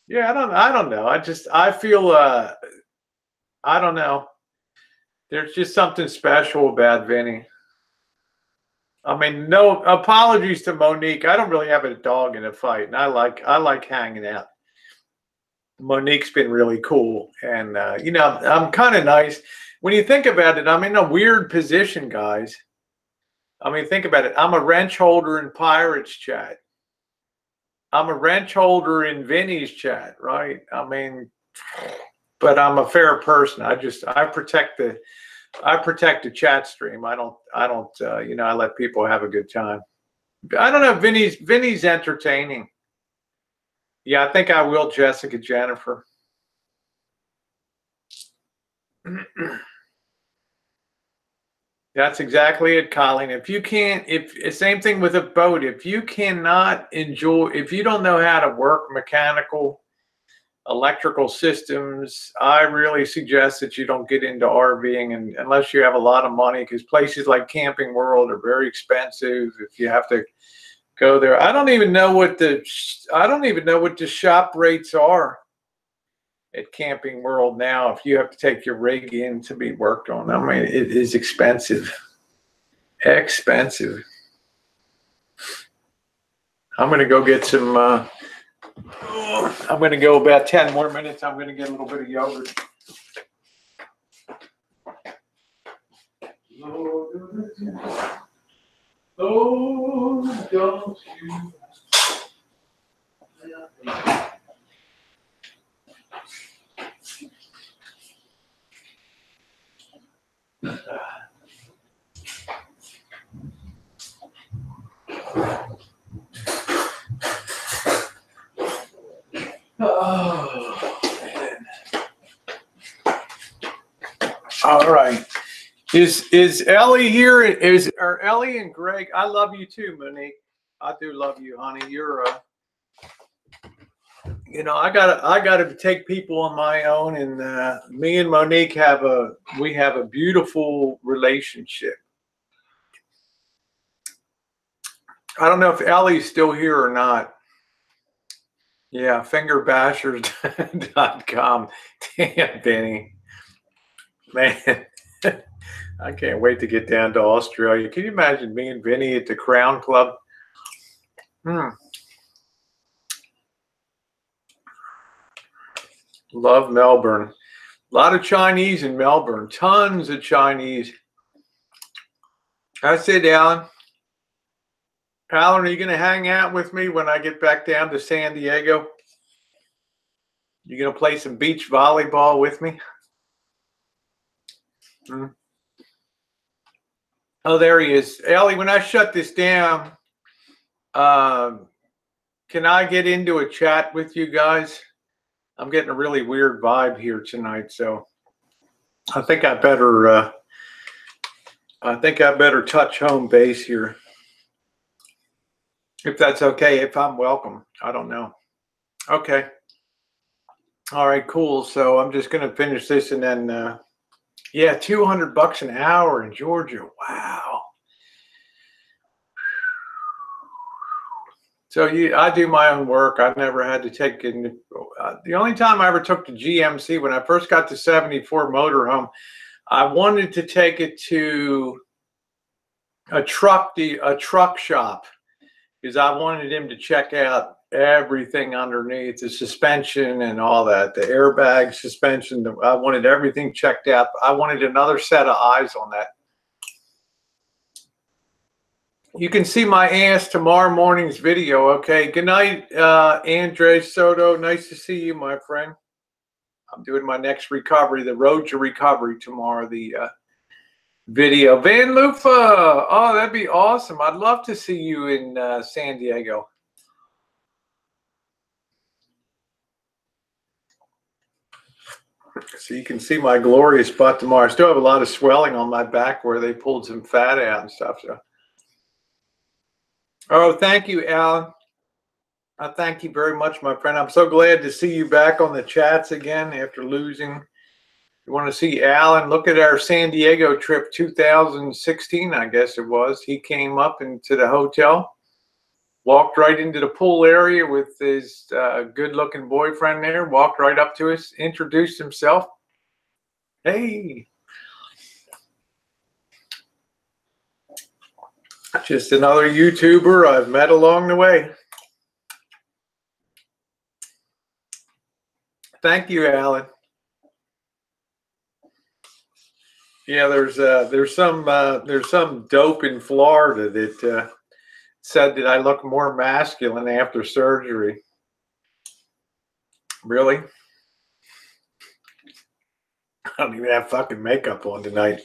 Yeah, I don't know. I feel. I don't know. There's just something special about Vinny. I mean, no apologies to Monique. I don't really have a dog in a fight, and I like hanging out. Monique's been really cool, and you know, I'm kind of nice. When you think about it, I'm in a weird position, guys. I mean, think about it. I'm a wrench holder in Pirates chat. I'm a wrench holder in Vinny's chat, right? I mean, but I'm a fair person. I protect the chat stream. I don't you know, I let people have a good time. I don't know. Vinny's entertaining. Yeah, I think I will, Jessica Jennifer. That's exactly it, Colleen. If you can't, same thing with a boat. If you cannot enjoy, if you don't know how to work mechanical, electrical systems, I really suggest that you don't get into RVing, and unless you have a lot of money, because places like Camping World are very expensive. If you have to go there, I don't even know what the shop rates are at Camping World now. If you have to take your rig in to be worked on, I mean, it is expensive. Expensive. I'm going to go get some, I'm going to go about 10 more minutes. I'm going to get a little bit of yogurt. Oh, don't you. Oh, man. All right. Is Ellie here? Are Ellie and Greg? I love you too, Monique. I do love you, honey. You're you know, I gotta take people on my own, and me and Monique have a beautiful relationship. I don't know if Ellie's still here or not. Yeah, fingerbashers.com. Damn, Benny. Man, I can't wait to get down to Australia. Can you imagine me and Vinny at the Crown Club? Love Melbourne. A lot of Chinese in Melbourne. Tons of Chinese. That's it, Alan. Alan, are you going to hang out with me when I get back down to San Diego? You going to play some beach volleyball with me? Oh, there he is. Ellie, when I shut this down, can I get into a chat with you guys? I'm getting a really weird vibe here tonight, so I think I better touch home base here. If that's okay, if I'm welcome. I don't know. Okay. All right, cool. So I'm just going to finish this, and then yeah, $200 an hour in Georgia. Wow. So I do my own work. I've never had to take in. The only time I ever took the GMC, when I first got the 74 motorhome, I wanted to take it to a truck shop, because I wanted him to check out everything underneath, the suspension and all that, the airbag suspension. I wanted everything checked out. I wanted another set of eyes on that. You can see my ass tomorrow morning's video. Okay. Good night, Andres Soto. Nice to see you, my friend. I'm doing my next recovery, the road to recovery tomorrow, the video. Van Lufa. Oh, that'd be awesome. I'd love to see you in San Diego. So you can see my glorious butt tomorrow. I still have a lot of swelling on my back where they pulled some fat out and stuff. So, oh, thank you, Alan. I thank you very much, my friend. I'm so glad to see you back on the chats again after losing. You want to see Alan? Look at our San Diego trip, 2016, I guess it was. He came up into the hotel, walked right into the pool area with his good-looking boyfriend there, walked right up to us, introduced himself. Hey. Just another YouTuber I've met along the way. Thank you, Alan. Yeah, there's some dope in Florida that said that I look more masculine after surgery. Really? I don't even have fucking makeup on tonight.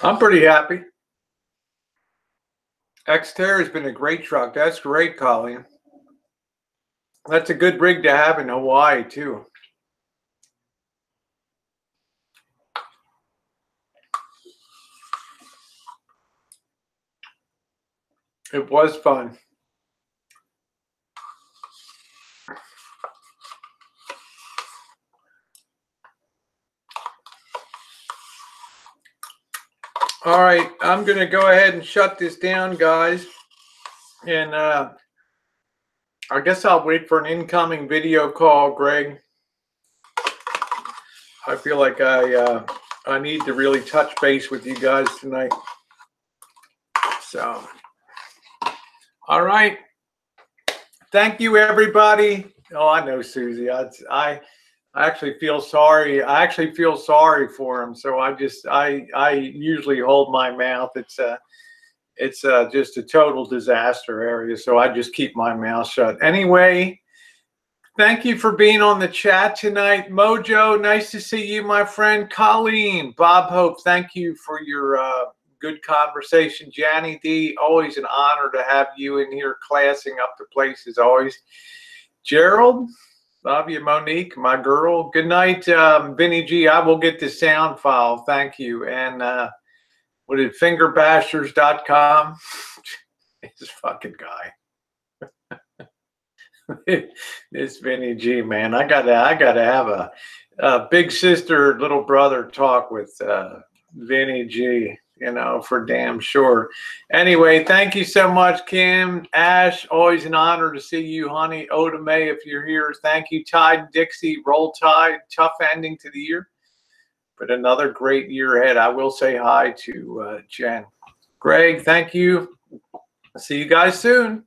I'm pretty happy. Xterra has been a great truck. That's great, Colleen. That's a good rig to have in Hawaii, too. It was fun. All right, I'm going to go ahead and shut this down, guys. And I guess I'll wait for an incoming video call, Greg. I feel like I need to really touch base with you guys tonight. So, all right. Thank you, everybody. Oh, I know, Susie. I actually feel sorry. I actually feel sorry for him. So I usually hold my mouth. It's just a total disaster area. So I just keep my mouth shut. Anyway, thank you for being on the chat tonight. Mojo, nice to see you, my friend. Colleen, Bob Hope, thank you for your good conversation. Janny D, always an honor to have you in here classing up the place as always. Gerald, love you. Monique, my girl. Good night, Vinny G. I will get the sound file. Thank you. And what is it, fingerbashers.com? This fucking guy. This Vinny G, man. I gotta have a big sister, little brother talk with Vinny G, you know, for damn sure. Anyway, thank you so much, Kim. Ash, always an honor to see you, honey. Oda May, if you're here, thank you. Tide Dixie, Roll Tide, tough ending to the year, but another great year ahead. I will say hi to Jen. Greg, thank you. See you guys soon.